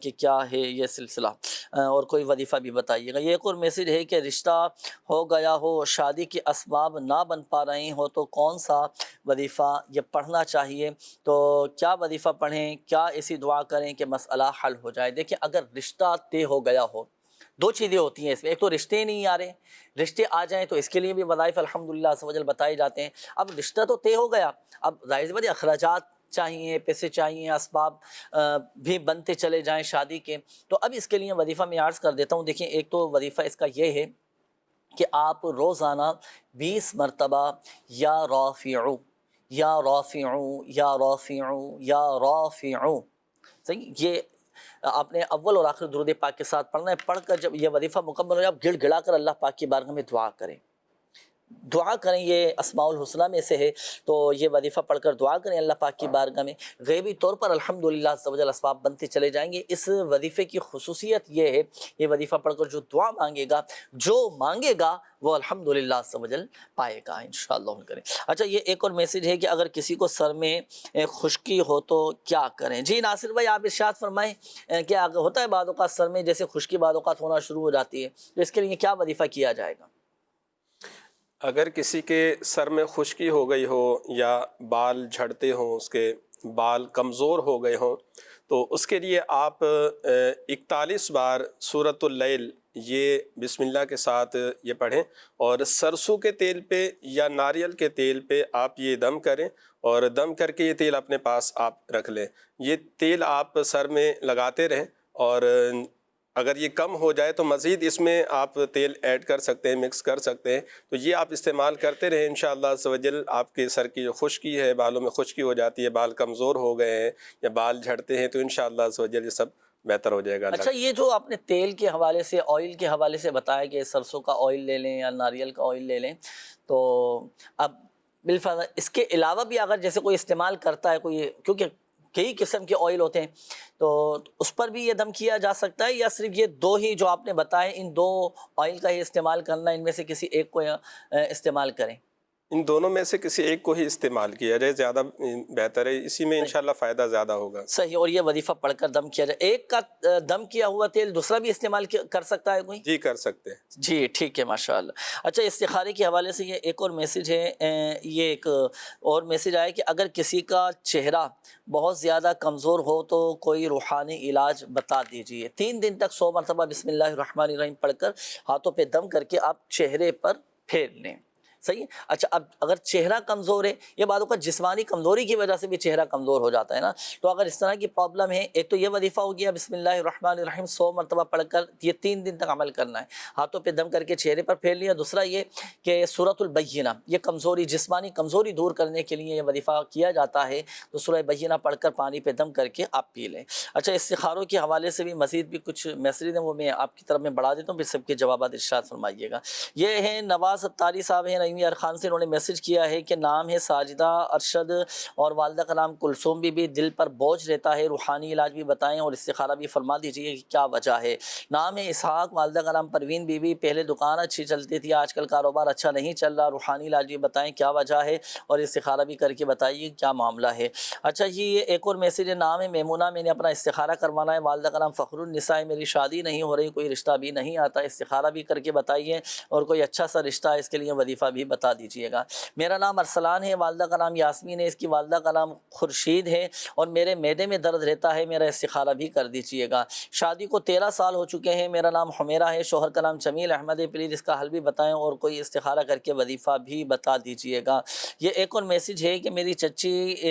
کہ کیا ہے یہ سلسلہ، اور کوئی وظیفہ بھی بتائیے گا. یہ ایک اور میسیج ہے کہ رشتہ ہو گیا ہو، شادی کے اسباب نہ بن پا رہے ہو، تو کون سا وظیفہ یہ پڑھنا چاہیے، تو کیا وظیفہ پڑھیں، کیا ایسی دعا کریں کہ مسئلہ حل ہو جائے. دیکھیں اگر رشتہ طے ہو گیا ہو، 2 چیزیں ہوتی ہیں اس میں، ایک تو رشتے نہیں آ رہے، رشتے آ جائیں تو اس کے لیے بھی وظائف الحمدللہ عز و جل بتائے جاتے ہیں. اب رشتہ تو طے ہو گیا، اب ظاہر سی بات ہے اخراجات چاہیے، پیسے چاہیے، اسباب بھی بنتے چلے جائیں شادی کے، تو اب اس کے لیے وظیفہ میں عرض کر دیتا ہوں. دیکھیں ایک تو وظیفہ اس کا یہ ہے کہ آپ روزانہ 20 مرتبہ یا رافعو یا رافعو یا رافعو یا رافعو، صحیح، یہ آپ نے اول اور آخر درود پاک کے ساتھ پڑھنا ہے. پڑھ کر جب یہ وظیفہ مکمل ہو جائے، آپ گڑ گڑا کر اللہ پاک کی بارگاہ میں دعا کریں، دعا کریں. یہ اسماء الحسنہ میں سے ہے، تو یہ وظیفہ پڑھ کر دعا کریں اللہ پاک کی بارگاہ میں. غیبی طور پر الحمدللہ عز و جل اسباب بنتے چلے جائیں گے. اس وظیفے کی خصوصیت یہ ہے، یہ وظیفہ پڑھ کر جو دعا مانگے گا وہ الحمدللہ عز و جل پائے گا انشاءاللہ کریں. اچھا یہ ایک اور میسیج ہے کہ اگر کسی کو سر میں خشکی ہو تو کیا کریں. جی ناصر بھائی آپ ارشاد فرمائیں، کیا ہوتا ہے بعض اوقات سر میں جیسے خشکی بعض اوقات ہونا شروع ہو جاتی ہے، تو اس کے لیے کیا وظیفہ کیا جائے گا؟ اگر کسی کے سر میں خشکی ہو گئی ہو یا بال جھڑتے ہوں، اس کے بال کمزور ہو گئے ہوں، تو اس کے لیے آپ 41 بار سورۃ اللیل یہ بسم اللہ کے ساتھ یہ پڑھیں، اور سرسوں کے تیل پہ یا ناریل کے تیل پہ آپ یہ دم کریں، اور دم کر کے یہ تیل اپنے پاس آپ رکھ لیں. یہ تیل آپ سر میں لگاتے رہیں، اور اگر یہ کم ہو جائے تو مزید اس میں آپ تیل ایڈ کر سکتے ہیں، مکس کر سکتے ہیں. تو یہ آپ استعمال کرتے رہیں، انشاءاللہ عز و جل آپ کے سر کی جو خشکی ہے، بالوں میں خشکی ہو جاتی ہے، بال کمزور ہو گئے ہیں یا بال جھڑتے ہیں، تو انشاءاللہ عز و جل یہ سب بہتر ہو جائے گا. اچھا یہ جو آپ نے تیل کے حوالے سے، آئل کے حوالے سے بتایا کہ سرسوں کا آئل لے لیں یا ناریل کا آئل لے لیں، تو اب بالفعل اس کے علاوہ بھی اگر جیسے کوئی استعمال کرتا ہے کوئی، کیونکہ کئی قسم کے آئل ہوتے ہیں، تو اس پر بھی یہ دم کیا جا سکتا ہے، یا صرف یہ 2 ہی جو آپ نے بتائے ان 2 آئل کا ہی استعمال کرنا، ان میں سے کسی ایک کو استعمال کریں؟ ان دونوں میں سے کسی ایک کو ہی استعمال کیا جائے، زیادہ بہتر ہے، اسی میں انشاءاللہ فائدہ زیادہ ہوگا۔ صحیح، اور یہ وظیفہ پڑھ کر دم کیا جائے۔ ایک کا دم کیا ہوا تیل دوسرا بھی استعمال کر سکتا ہے کوئی؟ جی کر سکتے ہیں۔ جی ٹھیک ہے، ماشاءاللہ۔ اچھا، استخارے کے حوالے سے یہ ایک اور میسیج ہے، یہ ایک اور میسیج آیا کہ اگر کسی کا چہرہ بہت زیادہ کمزور ہو تو کوئی روحانی علاج بتا دیجئے۔ 3 دن تک 100 مرتبہ بسم اللہ الرحمن الرحیم پڑھ کر ہاتھوں پہ دم کر کے آپ چہرے پر پھیر لیں۔ صحیح ہے۔ اچھا، اب اگر چہرہ کمزور ہے، یہ بعض اوقات جسمانی کمزوری کی وجہ سے بھی چہرہ کمزور ہو جاتا ہے نا، تو اگر اس طرح کی پرابلم ہے، ایک تو یہ وظیفہ ہو گیا بسم اللہ الرحمن الرحیم 100 مرتبہ پڑھ کر یہ 3 دن تک عمل کرنا ہے، ہاتھوں پہ دم کر کے چہرے پر پھیر لیا۔ دوسرا یہ کہ سورۃ البینہ، یہ کمزوری، جسمانی کمزوری دور کرنے کے لیے یہ وظیفہ کیا جاتا ہے، تو سورہ بینہ پڑھ کر پانی پہ دم کر کے آپ پی لیں۔ اچھا، استخاروں کے حوالے سے بھی مزید بھی کچھ میسیج ہیں، وہ میں آپ کی طرف میں بڑھا دیتا ہوں، پھر سب کے جوابات ارشاد فرمائیے گا۔ یہ ہیں نواز اتاری صاحب ہیں رحیمی ارخان سے، انہوں نے میسیج کیا ہے کہ نام ہے ساجدہ ارشد اور والدہ کا نام کلثوم بھی دل پر بوجھ رہتا ہے، روحانی علاج بھی بتائیں اور استخارہ بھی فرما دیجیے کہ کیا وجہ ہے۔ نام ہے اسحاق، والدہ کا نام پروین بی، پہلے دکان اچھی چلتی تھی، آج کل کاروبار اچھا نہیں چل رہا، روحانی علاج بھی بتائیں کیا وجہ ہے اور استخارہ بھی کر کے بتائیے کیا معاملہ ہے۔ اچھا جی، یہ ایک اور میسیج ہے، نام ہے میمونہ، میں نے اپنا استخارہ کروانا ہے، والدہ کا نام فخر النساء ہے، میری شادی نہیں ہو رہی، کوئی رشتہ بھی نہیں آتا، استخارہ بھی کر کے بتائیے اور کوئی اچھا سا رشتہ ہے اس کے لیے وظیفہ بھی بتا دیجیے گا۔ میرا نام ارسلان ہے، والدہ کا نام یاسمین ہے، اس کی والدہ کا نام خورشید ہے اور میرے معدے میں درد رہتا ہے، میرا استخارہ بھی کر دیجیے گا۔ شادی کو 13 سال ہو چکے ہیں، میرا نام حمیرہ ہے، شوہر کا نام جمیل احمد ہے، پلیز اس کا حل بھی بتائیں اور کوئی استخارہ کر کے وظیفہ بھی بتا دیجیے گا۔ یہ ایک اور میسیج ہے کہ میری چچی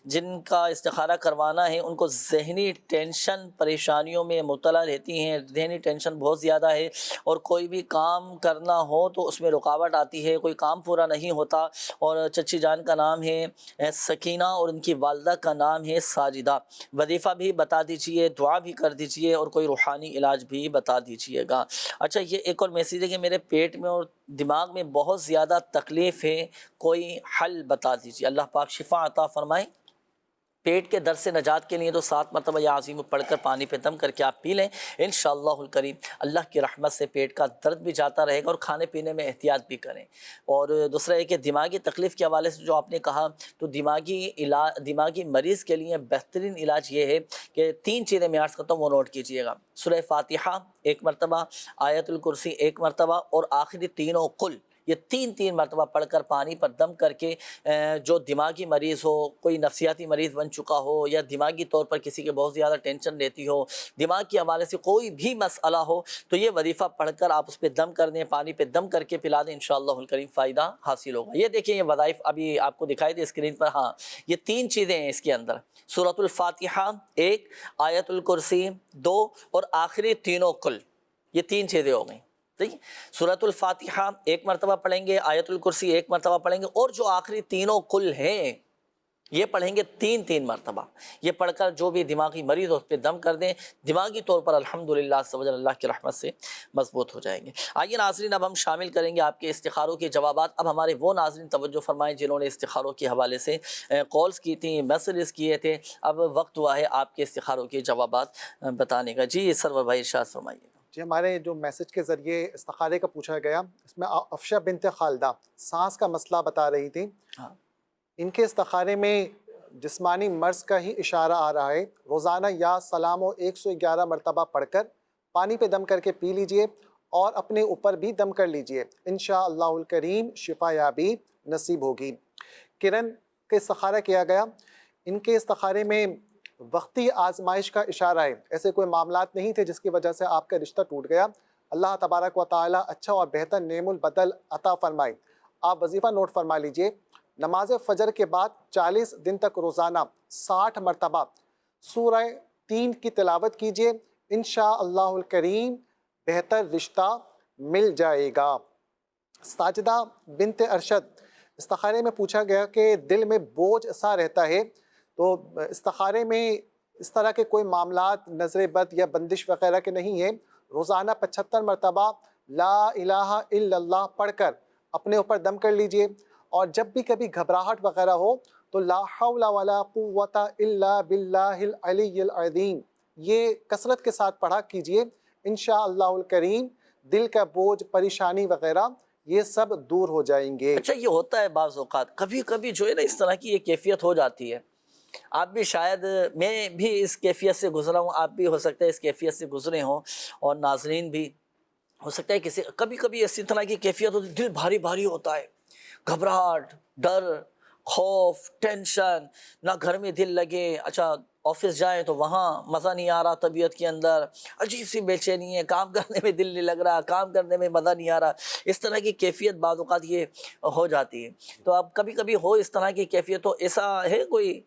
جن کا استخارہ کروانا ہے ان کو ذہنی ٹینشن پریشانیوں میں مبتلا رہتی ہیں، ذہنی ٹینشن بہت زیادہ ہے اور کوئی بھی کام کرنا ہو تو اس میں رکاوٹ آتی ہے، کوئی کام پورا نہیں ہوتا، اور چچی جان کا نام ہے سکینہ اور ان کی والدہ کا نام ہے ساجدہ۔ وظیفہ بھی بتا دیجئے، دعا بھی کر دیجئے اور کوئی روحانی علاج بھی بتا دیجئے گا۔ اچھا، یہ ایک اور میسیج ہے کہ میرے پیٹ میں اور دماغ میں بہت زیادہ تکلیف ہے، کوئی حل بتا دیجئے، اللہ پاک شفا عطا فرمائے۔ پیٹ کے درد سے نجات کے لیے تو 7 مرتبہ یا عظیم پڑھ کر پانی پہ دم کر کے آپ پی لیں، انشاءاللہ الکریم اللہ کی رحمت سے پیٹ کا درد بھی جاتا رہے گا اور کھانے پینے میں احتیاط بھی کریں۔ اور دوسرا ہے کہ دماغی تکلیف کے حوالے سے جو آپ نے کہا، تو دماغی مریض کے لیے بہترین علاج یہ ہے کہ 3 چیزیں میں عرض کرتا ہوں، وہ نوٹ کیجئے گا۔ سورہ فاتحہ 1 مرتبہ، آیت الکرسی 1 مرتبہ اور آخری تینوں قل، یہ 3 مرتبہ پڑھ کر پانی پر دم کر کے جو دماغی مریض ہو، کوئی نفسیاتی مریض بن چکا ہو یا دماغی طور پر کسی کے بہت زیادہ ٹینشن رہتی ہو، دماغ کے حوالے سے کوئی بھی مسئلہ ہو، تو یہ وظیفہ پڑھ کر آپ اس پہ دم کر دیں، پانی پہ دم کر کے پلا دیں، انشاءاللہ الکریم فائدہ حاصل ہوگا۔ یہ دیکھیں، یہ وظائف ابھی آپ کو دکھائی دے اسکرین پر، ہاں یہ 3 چیزیں ہیں اس کے اندر، سورۃ الفاتحہ 1، آیت الکرسی 2 اور آخری تینوں قل، یہ 3 چیزیں ہو گئیں۔ سورۃ الفاتحہ 1 مرتبہ پڑھیں گے، آیت الکرسی 1 مرتبہ پڑھیں گے اور جو آخری تینوں قل ہیں یہ پڑھیں گے 3 مرتبہ۔ یہ پڑھ کر جو بھی دماغی مریض ہو اس پہ دم کر دیں، دماغی طور پر الحمدللہ اللہ کی رحمت سے مضبوط ہو جائیں گے۔ آئیے ناظرین، اب ہم شامل کریں گے آپ کے استخاروں کے جوابات۔ اب ہمارے وہ ناظرین توجہ فرمائیں جنہوں نے استخاروں کے حوالے سے کالز کی تھیں، میسیجز کیے تھے، اب وقت ہوا ہے آپ کے استخاروں کے جوابات بتانے کا۔ جی سرور بھائی ارشاد فرمائیے۔ جی، ہمارے جو میسج کے ذریعے استخارے کا پوچھا گیا، اس میں افشا بنت خالدہ سانس کا مسئلہ بتا رہی تھی۔ ان کے استخارے میں جسمانی مرض کا ہی اشارہ آ رہا ہے، روزانہ یا سلام و 111 مرتبہ پڑھ کر پانی پہ دم کر کے پی لیجئے اور اپنے اوپر بھی دم کر لیجئے، انشاءاللہ الکریم شفا یابی نصیب ہوگی۔ کرن کے استخارہ کیا گیا، ان کے استخارے میں وقتی آزمائش کا اشارہ ہے، ایسے کوئی معاملات نہیں تھے جس کی وجہ سے آپ کا رشتہ ٹوٹ گیا، اللہ تبارک و تعالی اچھا اور بہتر نعم البدل عطا فرمائے۔ آپ وظیفہ نوٹ فرما لیجئے، نماز فجر کے بعد 40 دن تک روزانہ 60 مرتبہ سورہ 3 کی تلاوت کیجئے، انشاءاللہ الکریم بہتر رشتہ مل جائے گا۔ ساجدہ بنت ارشد، استخارے میں پوچھا گیا کہ دل میں بوجھ سا رہتا ہے، تو استخارے میں اس طرح کے کوئی معاملات نظر بد یا بندش وغیرہ کے نہیں ہیں، روزانہ 75 مرتبہ لا الہ الا اللہ پڑھ کر اپنے اوپر دم کر لیجئے، اور جب بھی کبھی گھبراہٹ وغیرہ ہو تو لا حول ولا قوت الا باللہ العلی العظیم یہ کثرت کے ساتھ پڑھا کیجئے، انشاءاللہ الکریم دل کا بوجھ پریشانی وغیرہ یہ سب دور ہو جائیں گے۔ اچھا یہ ہوتا ہے بعض اوقات کبھی کبھی جو ہے نا اس طرح کی یہ کیفیت ہو جاتی ہے، آپ بھی شاید، میں بھی اس کیفیت سے گزرا ہوں، آپ بھی ہو سکتا ہے اس کیفیت سے گزرے ہوں، اور ناظرین بھی ہو سکتا ہے کسی کبھی کبھی اسی طرح کی کیفیت ہوتی ہے، دل بھاری بھاری ہوتا ہے، گھبراہٹ، ڈر، خوف، ٹینشن، نہ گھر میں دل لگے، اچھا آفس جائیں تو وہاں مزہ نہیں آ رہا، طبیعت کے اندر عجیب سی بے چینی ہے، کام کرنے میں دل نہیں لگ رہا، کام کرنے میں مزہ نہیں آ رہا، اس طرح کی کیفیت بعض اوقات یہ ہو جاتی ہے۔ تو اب کبھی کبھی ہو اس طرح کی کیفیت، تو ایسا ہے کوئی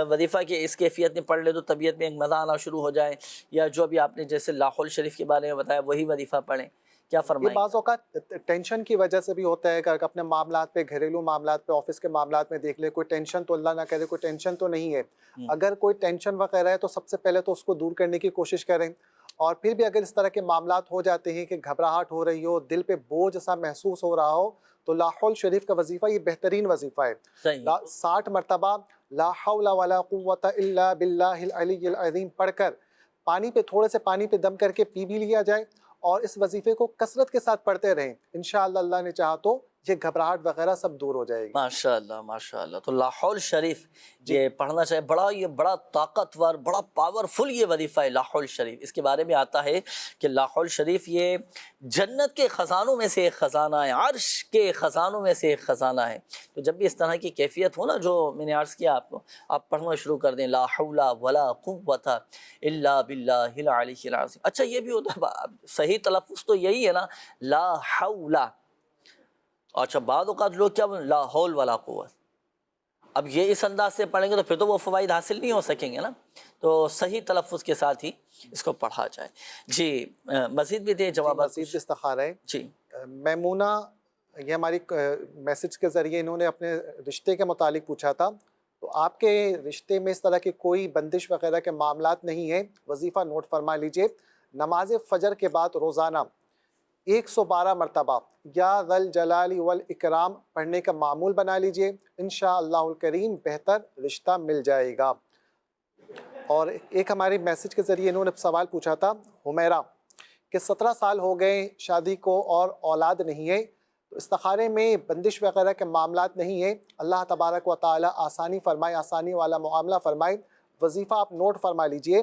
وظیفہ کہ اس کیفیت میں پڑھ لے تو طبیعت میں ایک مزہ آنا شروع ہو جائے، یا جو ابھی آپ نے جیسے لاحول شریف کے بارے میں بتایا وہی وظیفہ پڑھیں، کیا یہ فرمائیں؟ بعض اوقات ٹینشن کی وجہ سے بھی ہوتا ہے کہ اپنے معاملات پہ، گھریلو معاملات پہ، آفس کے معاملات میں دیکھ لے، کوئی ٹینشن تو اللہ نہ کرے کوئی ٹینشن تو نہیں ہے، اگر کوئی ٹینشن وغیرہ ہے تو سب سے پہلے تو اس کو دور کرنے کی کوشش کریں، اور پھر بھی اگر اس طرح کے معاملات ہو جاتے ہیں کہ گھبراہٹ ہو رہی ہو، دل پہ بوجھ سا محسوس ہو رہا ہو، تو لا حول شریف کا وظیفہ یہ بہترین وظیفہ ہے۔ صحیح 60 مرتبہ لا حول ولا قوت الا باللہ العلی العظیم پڑھ کر پانی پہ، تھوڑے سے پانی پہ دم کر کے پی بھی لیا جائے، اور اس وظیفے کو کثرت کے ساتھ پڑھتے رہیں، انشاءاللہ اللہ نے چاہا تو یہ گھبراہٹ وغیرہ سب دور ہو جائے گی۔ ماشاءاللہ ماشاءاللہ، تو لاحول شریف یہ پڑھنا چاہیے، یہ بڑا طاقتور، بڑا پاورفل یہ وظیفہ ہے لاحول شریف۔ اس کے بارے میں آتا ہے کہ لاحول شریف یہ جنت کے خزانوں میں سے ایک خزانہ ہے، عرش کے خزانوں میں سے ایک خزانہ ہے۔ تو جب بھی اس طرح کی کیفیت ہو نا، جو میں نے عرض کیا آپ کو، آپ پڑھنا شروع کر دیں لا حول ولا قوت الا باللہ العلی العظیم۔ اچھا یہ بھی ہوتا ہے، صحیح تلفظ تو یہی ہے نا، لا حول۔ اچھا بعض اوقات لوگ کیا بولیں لا حول ولا قوت، اب یہ اس انداز سے پڑھیں گے تو پھر تو وہ فوائد حاصل نہیں ہو سکیں گے نا، تو صحیح تلفظ کے ساتھ ہی اس کو پڑھا جائے۔ جی مزید بھی دیں جوابات؟ مزید استخارہ ہے جی میمونہ، یہ ہماری میسج کے ذریعے انہوں نے اپنے رشتے کے متعلق پوچھا تھا، تو آپ کے رشتے میں اس طرح کی کوئی بندش وغیرہ کے معاملات نہیں ہیں، وظیفہ نوٹ فرما لیجئے، نماز فجر کے بعد روزانہ 112 مرتبہ یا ذا الجلال والاکرام پڑھنے کا معمول بنا لیجئے، انشاءاللہ الکریم بہتر رشتہ مل جائے گا۔ اور ایک ہماری میسج کے ذریعے انہوں نے سوال پوچھا تھا حمیرہ، کہ 17 سال ہو گئے شادی کو اور اولاد نہیں ہے، تو استخارے میں بندش وغیرہ کے معاملات نہیں ہیں، اللہ تبارک و تعالی آسانی فرمائے، آسانی والا معاملہ فرمائے۔ وظیفہ آپ نوٹ فرما لیجئے،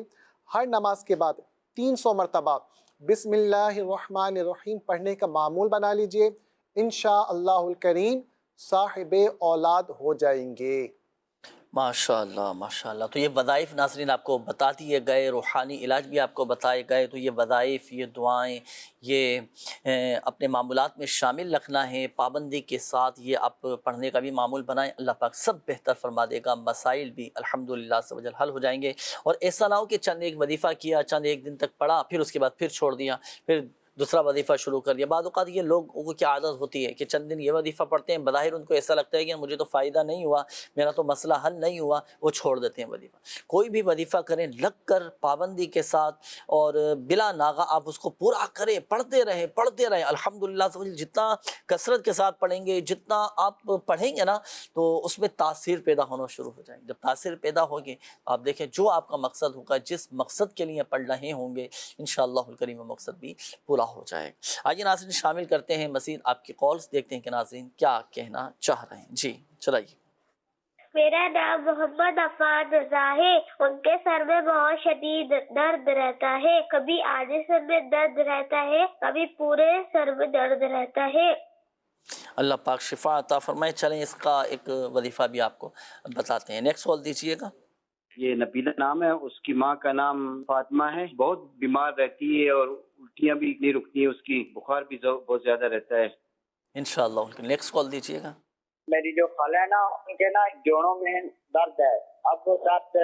ہر نماز کے بعد 300 مرتبہ بسم اللہ الرحمن الرحیم پڑھنے کا معمول بنا لیجئے، انشاءاللہ الکریم صاحب اولاد ہو جائیں گے۔ ماشاءاللہ ماشاءاللہ، تو یہ وظائف ناظرین آپ کو بتا دیے گئے، روحانی علاج بھی آپ کو بتائے گئے، تو یہ وظائف، یہ دعائیں، یہ اپنے معمولات میں شامل رکھنا ہے، پابندی کے ساتھ یہ آپ پڑھنے کا بھی معمول بنائیں، اللہ پاک سب بہتر فرما دے گا، مسائل بھی الحمدللہ عز و جل حل ہو جائیں گے۔ اور ایسا نہ ہو کہ چند ایک وظیفہ کیا، چند ایک دن تک پڑھا، پھر اس کے بعد پھر چھوڑ دیا، پھر دوسرا وظیفہ شروع کر دیا۔ بعض اوقات یہ لوگوں کو کیا عادت ہوتی ہے کہ چند دن یہ وظیفہ پڑھتے ہیں، بظاہر ان کو ایسا لگتا ہے کہ مجھے تو فائدہ نہیں ہوا، میرا تو مسئلہ حل نہیں ہوا، وہ چھوڑ دیتے ہیں وظیفہ۔ کوئی بھی وظیفہ کریں لگ کر، پابندی کے ساتھ، اور بلا ناغہ آپ اس کو پورا کریں، پڑھتے رہیں الحمدللہ۔ جتنا کثرت کے ساتھ پڑھیں گے، جتنا آپ پڑھیں گے نا، تو اس میں تاثیر پیدا ہونا شروع ہو جائے گی۔ جب تاثیر پیدا ہوگی، آپ دیکھیں جو آپ کا مقصد ہوگا، جس مقصد کے لیے پڑھ رہے ہوں گے، انشاءاللہ الکریم وہ مقصد بھی پورا ہو جائے گا۔ آئیے ناظرین شامل کرتے ہیں مزید آپ کی کالز، دیکھتے ہیں کہ ناظرین کیا کہنا چاہ رہے ہیں۔ جی چلائیے۔ میرا نام محمد عفان رضا ہے، ان کے سر میں بہت شدید درد رہتا ہے، کبھی آدھے سر میں درد رہتا ہے، کبھی پورے سر میں درد رہتا ہے۔ اللہ پاک شفا عطا فرمائے۔ چلیں اس کا ایک وظیفہ بھی آپ کو بتاتے ہیں۔ نیکسٹ کال دیجیے گا۔ یہ نبیلہ نام ہے، اس کی ماں کا نام فاطمہ ہے، بہت بیمار رہتی ہے اور الٹیاں بھی نہیں رکتی ہیں، اس کی بخار بھی بہت زیادہ رہتا ہے۔ انشاءاللہ نیکسٹ کال دیجیے گا۔ میری جو خالہ ہے نا، ان کے نا جوڑوں میں درد ہے، اب وہ درد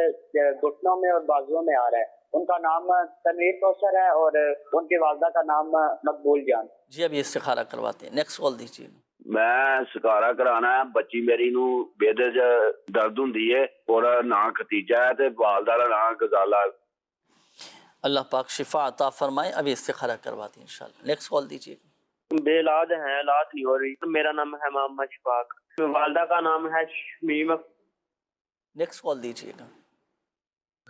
گھٹنوں میں اور بازوؤں میں آ رہا ہے۔ ان کا نام تنویر کوثر ہے اور ان کی والدہ کا نام مقبول جان۔ جی ابھی استخارہ کرواتے ہیں، نیکسٹ کال دیجیے گا۔ میں سکارا کرانا ہے، بچی میری نو بیدے درد ہوندی ہے، اور نام ختیجہ ہے تے والدہ دا نام غزالہ۔ اللہ پاک شفا عطا فرمائے۔ ابھی استخارہ کرواتے ہیں انشاءاللہ۔ نیکسٹ کال دیجیے گا۔ بے اولاد ہیں، اولاد نہیں ہو رہی۔ میرا نام ہے محمد شفاق، والدہ کا نام ہے شمیم۔ نیکسٹ کال دیجیے گا۔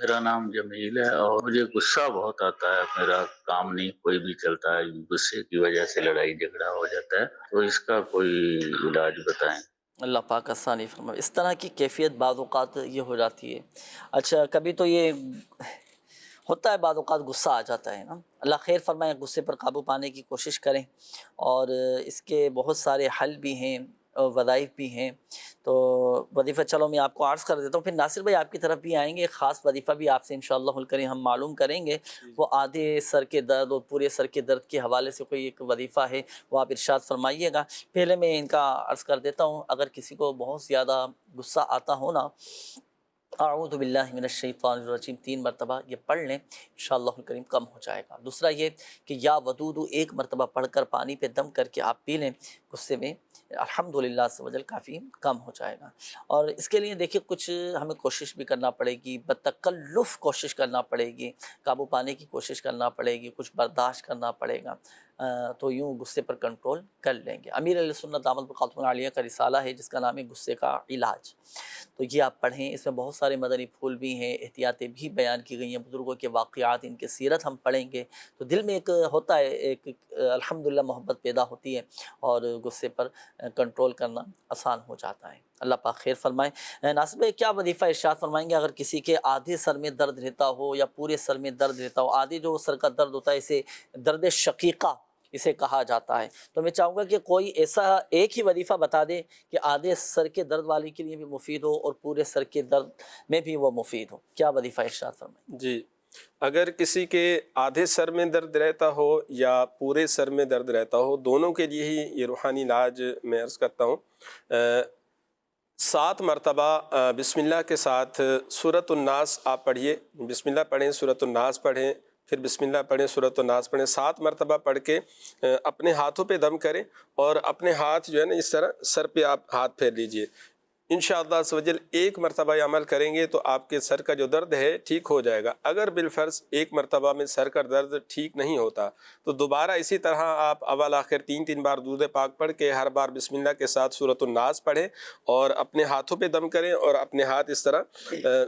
میرا نام جمیل ہے اور مجھے غصہ بہت آتا ہے، میرا کام نہیں کوئی بھی چلتا ہے، غصے کی وجہ سے لڑائی جھگڑا ہو جاتا ہے، تو اس کا کوئی علاج بتائیں۔ اللہ پاک آسانی فرمائے۔ اس طرح کی کیفیت بعض اوقات یہ ہو جاتی ہے۔ اچھا کبھی تو یہ ہوتا ہے، بعض اوقات غصہ آ جاتا ہے نا، اللہ خیر فرمائے، غصے پر قابو پانے کی کوشش کریں، اور اس کے بہت سارے حل بھی ہیں اور وظائف بھی ہیں۔ تو وظیفہ چلو میں آپ کو عرض کر دیتا ہوں، پھر ناصر بھائی آپ کی طرف بھی آئیں گے، ایک خاص وظیفہ بھی آپ سے انشاءاللہ الکریم ہم معلوم کریں گے، وہ آدھے سر کے درد اور پورے سر کے درد کے حوالے سے کوئی ایک وظیفہ ہے، وہ آپ ارشاد فرمائیے گا۔ پہلے میں ان کا عرض کر دیتا ہوں، اگر کسی کو بہت زیادہ غصہ آتا ہو نا، اعوذ باللہ من الشیطان الرجیم 3 مرتبہ یہ پڑھ لیں، انشاءاللہ الکریم کم ہو جائے گا۔ دوسرا یہ کہ یا ودود ایک مرتبہ پڑھ کر پانی پہ دم کر کے آپ پی لیں، غصے میں الحمدللہ عز و جل کافی کم ہو جائے گا۔ اور اس کے لیے دیکھیے کچھ ہمیں کوشش بھی کرنا پڑے گی، بتکلف کوشش کرنا پڑے گی، قابو پانے کی کوشش کرنا پڑے گی، کچھ برداشت کرنا پڑے گا، تو یوں غصے پر کنٹرول کر لیں گے۔ امیر علیہ سنت دامت بقاتم العالیہ کا رسالہ ہے جس کا نام ہے غصے کا علاج، تو یہ آپ پڑھیں، اس میں بہت سارے مدنی پھول بھی ہیں، احتیاطیں بھی بیان کی گئی ہیں، بزرگوں کے واقعات، ان کے سیرت ہم پڑھیں گے تو دل میں ایک ہوتا ہے، ایک الحمدللہ محبت پیدا ہوتی ہے، اور غصے پر کنٹرول کرنا آسان ہو جاتا ہے۔ اللہ پاک خیر فرمائے۔ ناصر بھائی کیا وظیفہ ارشاد فرمائیں گے اگر کسی کے آدھے سر میں درد رہتا ہو یا پورے سر میں درد رہتا ہو؟ آدھے جو سر کا درد ہوتا ہے اسے درد شقیقہ اسے کہا جاتا ہے، تو میں چاہوں گا کہ کوئی ایسا ایک ہی وظیفہ بتا دے کہ آدھے سر کے درد والے کے لیے بھی مفید ہو اور پورے سر کے درد میں بھی وہ مفید ہو، کیا وظیفہ ارشاد فرمائیں؟ جی، اگر کسی کے آدھے سر میں درد رہتا ہو یا پورے سر میں درد رہتا ہو، دونوں کے لیے ہی یہ روحانی علاج میں عرض کرتا ہوں۔ 7 مرتبہ بسم اللہ کے ساتھ سورۃ الناس آپ پڑھیے، بسم اللہ پڑھیں، سورۃ الناس پڑھیں، پھر بسم اللہ پڑھیں، سورۃ الناس پڑھیں، 7 مرتبہ پڑھ کے اپنے ہاتھوں پہ دم کریں، اور اپنے ہاتھ جو ہے نا اس طرح سر پہ آپ ہاتھ پھیر لیجئے۔ انشاءاللہ عز و جل 1 مرتبہ یہ عمل کریں گے تو آپ کے سر کا جو درد ہے ٹھیک ہو جائے گا۔ اگر بالفرض 1 مرتبہ میں سر کا درد ٹھیک نہیں ہوتا تو دوبارہ اسی طرح آپ اول آخر 3 بار درود پاک پڑھ کے ہر بار بسم اللہ کے ساتھ سورۃ الناس پڑھیں اور اپنے ہاتھوں پہ دم کریں اور اپنے ہاتھ اس طرح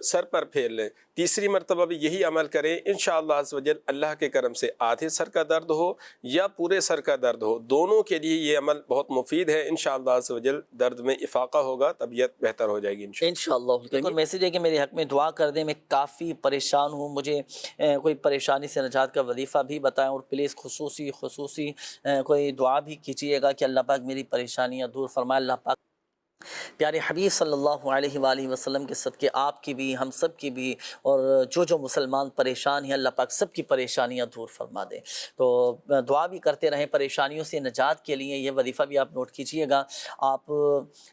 سر پر پھیر لیں۔ تیسری مرتبہ بھی یہی عمل کریں، انشاءاللہ عز و جل اللہ کے کرم سے آدھے سر کا درد ہو یا پورے سر کا درد ہو، دونوں کے لیے یہ عمل بہت مفید ہے۔ انشاءاللہ عز و جل درد میں افاقہ ہوگا، طبیعت بہتر ہو جائے گی انشاءاللہ۔ بالکل میسیج ہے کہ میرے حق میں دعا کر دیں، میں کافی پریشان ہوں، مجھے کوئی پریشانی سے نجات کا وظیفہ بھی بتائیں، اور پلیز خصوصی کوئی دعا بھی کیجیے گا کہ اللہ پاک میری پریشانیاں دور فرمائے۔ اللہ پاک پیارے حبیب صلی اللہ علیہ وآلہ وسلم کے صدقے آپ کی بھی، ہم سب کی بھی، اور جو مسلمان پریشان ہیں اللہ پاک سب کی پریشانیاں دور فرما دے۔ تو دعا بھی کرتے رہیں پریشانیوں سے نجات کے لیے، یہ وظیفہ بھی آپ نوٹ کیجئے گا۔ آپ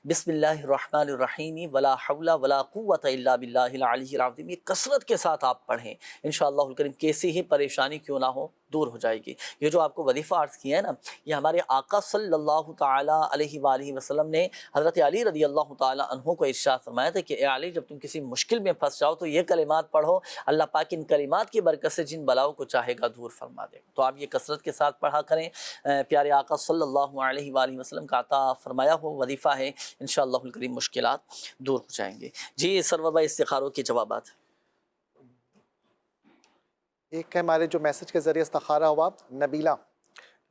بسم اللہ الرحمن الرحیم ولا حول ولا قوت الا باللہ العلی العظیم، یہ کثرت کے ساتھ آپ پڑھیں، انشاءاللہ الکریم کیسی ہی پریشانی کیوں نہ ہو دور ہو جائے گی۔ یہ جو آپ کو وظیفہ عرض کیا ہے نا، یہ ہمارے آقا صلی اللہ تعالی علیہ وآلہ وسلم نے حضرت علی رضی اللہ تعالی عنہ کو ارشاد فرمایا تھا کہ اے علی جب تم کسی مشکل میں پھنس جاؤ تو یہ کلمات پڑھو، اللہ پاک ان کلمات کی برکت سے جن بلاؤں کو چاہے گا دور فرما دے گا۔ تو آپ یہ کثرت کے ساتھ پڑھا کریں، پیارے آقا صلی اللہ علیہ وآلہ وسلم کا عطا فرمایا ہوا وظیفہ ہے، انشاءاللہ الکریم مشکلات دور ہو جائیں گے۔ جی سرور بھائی استخاروں کے جوابات۔ ایک ہمارے جو میسج کے ذریعے استخارہ ہوا، نبیلہ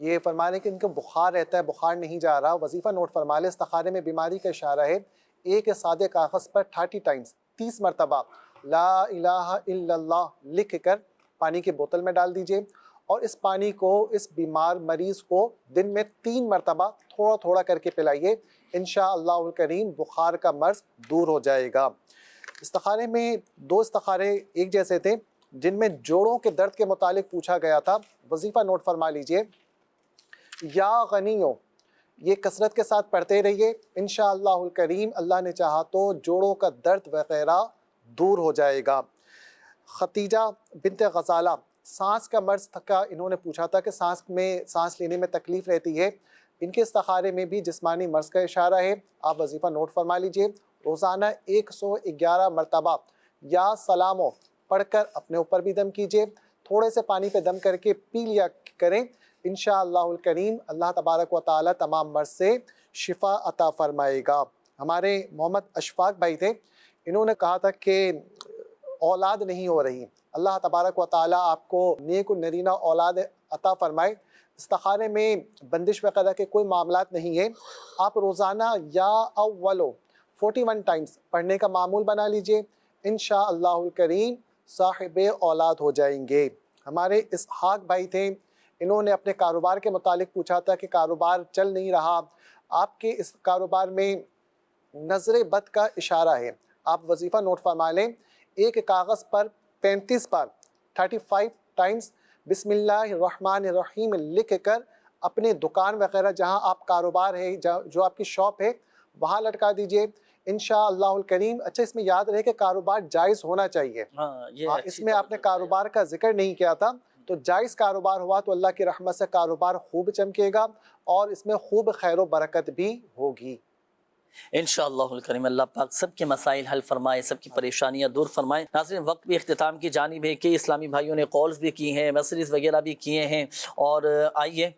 یہ فرما رہے کہ ان کو بخار رہتا ہے، بخار نہیں جا رہا، وظیفہ نوٹ فرما لے۔ استخارے میں بیماری کا اشارہ ہے، ایک سادے کاغذ پر 30 ٹائمز 30 مرتبہ لا الہ الا اللہ لکھ کر پانی کی بوتل میں ڈال دیجئے، اور اس پانی کو اس بیمار مریض کو دن میں 3 مرتبہ تھوڑا تھوڑا کر کے پلائیے، انشاءاللہ الکریم بخار کا مرض دور ہو جائے گا۔ استخارے میں 2 استخارے ایک جیسے تھے جن میں جوڑوں کے درد کے متعلق پوچھا گیا تھا، وظیفہ نوٹ فرما لیجئے، یا غنیوں، یہ کثرت کے ساتھ پڑھتے رہیے، انشاءاللہ الکریم اللہ نے چاہا تو جوڑوں کا درد وغیرہ دور ہو جائے گا۔ ختیجہ بنت غزالہ سانس کا مرض کا انہوں نے پوچھا تھا کہ سانس لینے میں تکلیف رہتی ہے، ان کے استخارے میں بھی جسمانی مرض کا اشارہ ہے، آپ وظیفہ نوٹ فرما لیجئے، روزانہ 111 مرتبہ یا سلامو پڑھ کر اپنے اوپر بھی دم کیجئے، تھوڑے سے پانی پہ دم کر کے پی لیا کریں، انشاءاللہ الکریم اللہ تبارک و تعالی تمام مرض سے شفا عطا فرمائے گا۔ ہمارے محمد اشفاق بھائی تھے، انہوں نے کہا تھا کہ اولاد نہیں ہو رہی، اللہ تبارک و تعالیٰ آپ کو نیک و نرینہ اولاد عطا فرمائے۔ استخارے میں بندش وغیرہ کے کوئی معاملات نہیں ہیں، آپ روزانہ یا اولو 41 ٹائمز پڑھنے کا معمول بنا لیجئے، انشاءاللہ الکریم صاحب اولاد ہو جائیں گے۔ ہمارے اسحاق بھائی تھے، انہوں نے اپنے کاروبار کے متعلق پوچھا تھا کہ کاروبار چل نہیں رہا، آپ کے اس کاروبار میں نظر بد کا اشارہ ہے۔ آپ وظیفہ نوٹ فرما لیں، ایک کاغذ پر 35 بار 35 ٹائمز بسم اللہ الرحمن الرحیم لکھ کر اپنے دکان وغیرہ جہاں آپ کاروبار ہے، جو آپ کی شاپ ہے، وہاں لٹکا دیجئے انشاءاللہ الکریم۔ اچھا اس میں یاد رہے کہ کاروبار جائز ہونا چاہیے، اس میں آپ نے کاروبار کا ذکر نہیں کیا تھا، تو جائز کاروبار ہوا تو اللہ کی رحمت سے کاروبار خوب چمکے گا اور اس میں خوب خیر و برکت بھی ہوگی انشاءاللہ الکریم۔ اللہ پاک سب کے مسائل حل فرمائے، سب کی پریشانیاں دور فرمائے۔ ناظرین وقت بھی اختتام کی جانب ہے کہ اسلامی بھائیوں نے کالز بھی کی ہیں، میسیجز وغیرہ بھی کیے ہیں، اور آئیے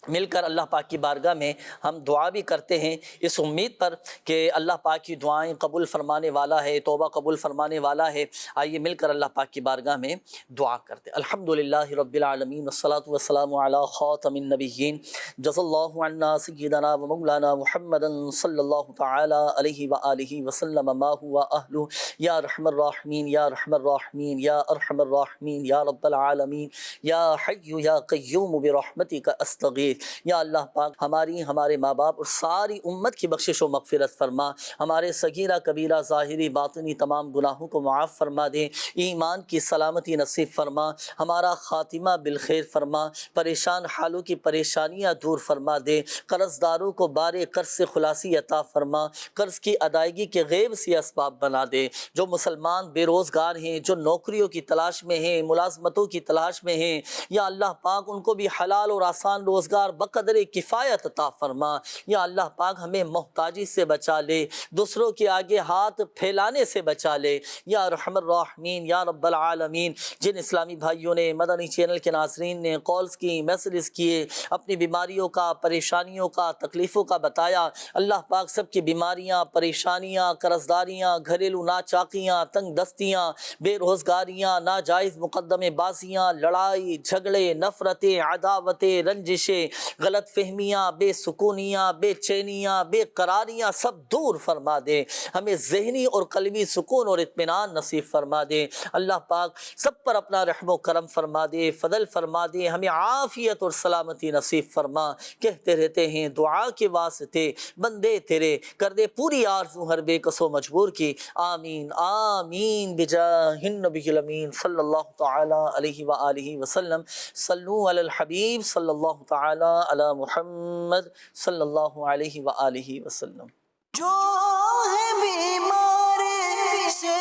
مل کر اللہ پاک کی بارگاہ میں ہم دعا بھی کرتے ہیں اس امید پر کہ اللہ پاک کی دعائیں قبول فرمانے والا ہے، توبہ قبول فرمانے والا ہے۔ آئیے مل کر اللہ پاک کی بارگاہ میں دعا کرتے ہیں۔ الحمدللہ رب العالمین والصلاة والسلام علی خاتم النبیین، جزا اللہ عنا سیدنا و مولانا محمد صلی اللہ تعالی علیہ وآلہ وسلم ما هو اہلہ، یا رحم الراحمین یا رحم الراحمین یا ارحم الراحمین یا رب العالمین یا حی یا قیوم برحمتک استغیث۔ یا اللہ پاک ہماری، ہمارے ماں باپ اور ساری امت کی بخشش و مغفرت فرما، ہمارے صغیرہ کبیرہ ظاہری باطنی تمام گناہوں کو معاف فرما دے، ایمان کی سلامتی نصیب فرما، ہمارا خاتمہ بالخیر فرما، پریشان حالوں کی پریشانیاں دور فرما دے، قرض داروں کو بار قرض سے خلاصی عطا فرما، قرض کی ادائیگی کے غیب سے اسباب بنا دے۔ جو مسلمان بے روزگار ہیں، جو نوکریوں کی تلاش میں ہیں، ملازمتوں کی تلاش میں ہیں، یا اللہ پاک ان کو بھی حلال اور آسان روزگار بقدر کفایت عطا فرما۔ یا اللہ پاک ہمیں محتاجی سے بچا لے، دوسروں کے آگے ہاتھ پھیلانے سے بچا لے، یا رحم الراحمین یا رب العالمین۔ جن اسلامی بھائیوں نے، مدنی چینل کے ناظرین نے کالز کی، میسیجز کیے، اپنی بیماریوں کا، پریشانیوں کا، تکلیفوں کا بتایا، اللہ پاک سب کی بیماریاں، پریشانیاں، قرضداریاں، گھریلو ناچاکیاں، تنگ دستیاں، بے روزگاریاں، ناجائز مقدمے بازیاں، لڑائی جھگڑے، نفرتیں، عداوتیں، رنجشیں، غلط فہمیاں، بے سکونیاں، بے چینیاں، بے قراریاں سب دور فرما دے، ہمیں ذہنی اور قلبی سکون اور اطمینان نصیب فرما دے۔ اللہ پاک سب پر اپنا رحم و کرم فرما دے، فضل فرما دے، ہمیں عافیت اور سلامتی نصیب فرما۔ کہتے رہتے ہیں دعا کے واسطے بندے تیرے، کر دے پوری آرزو ہر بے کس و مجبور کی، آمین آمین بجاہ النبی الامین صلی اللہ تعالی علیہ وآلہ وسلم۔ صلو علی الحبیب صلی اللہ تعالی علی محمد صلی اللہ علیہ وآلہ وسلم۔ جو ہے بیمار سے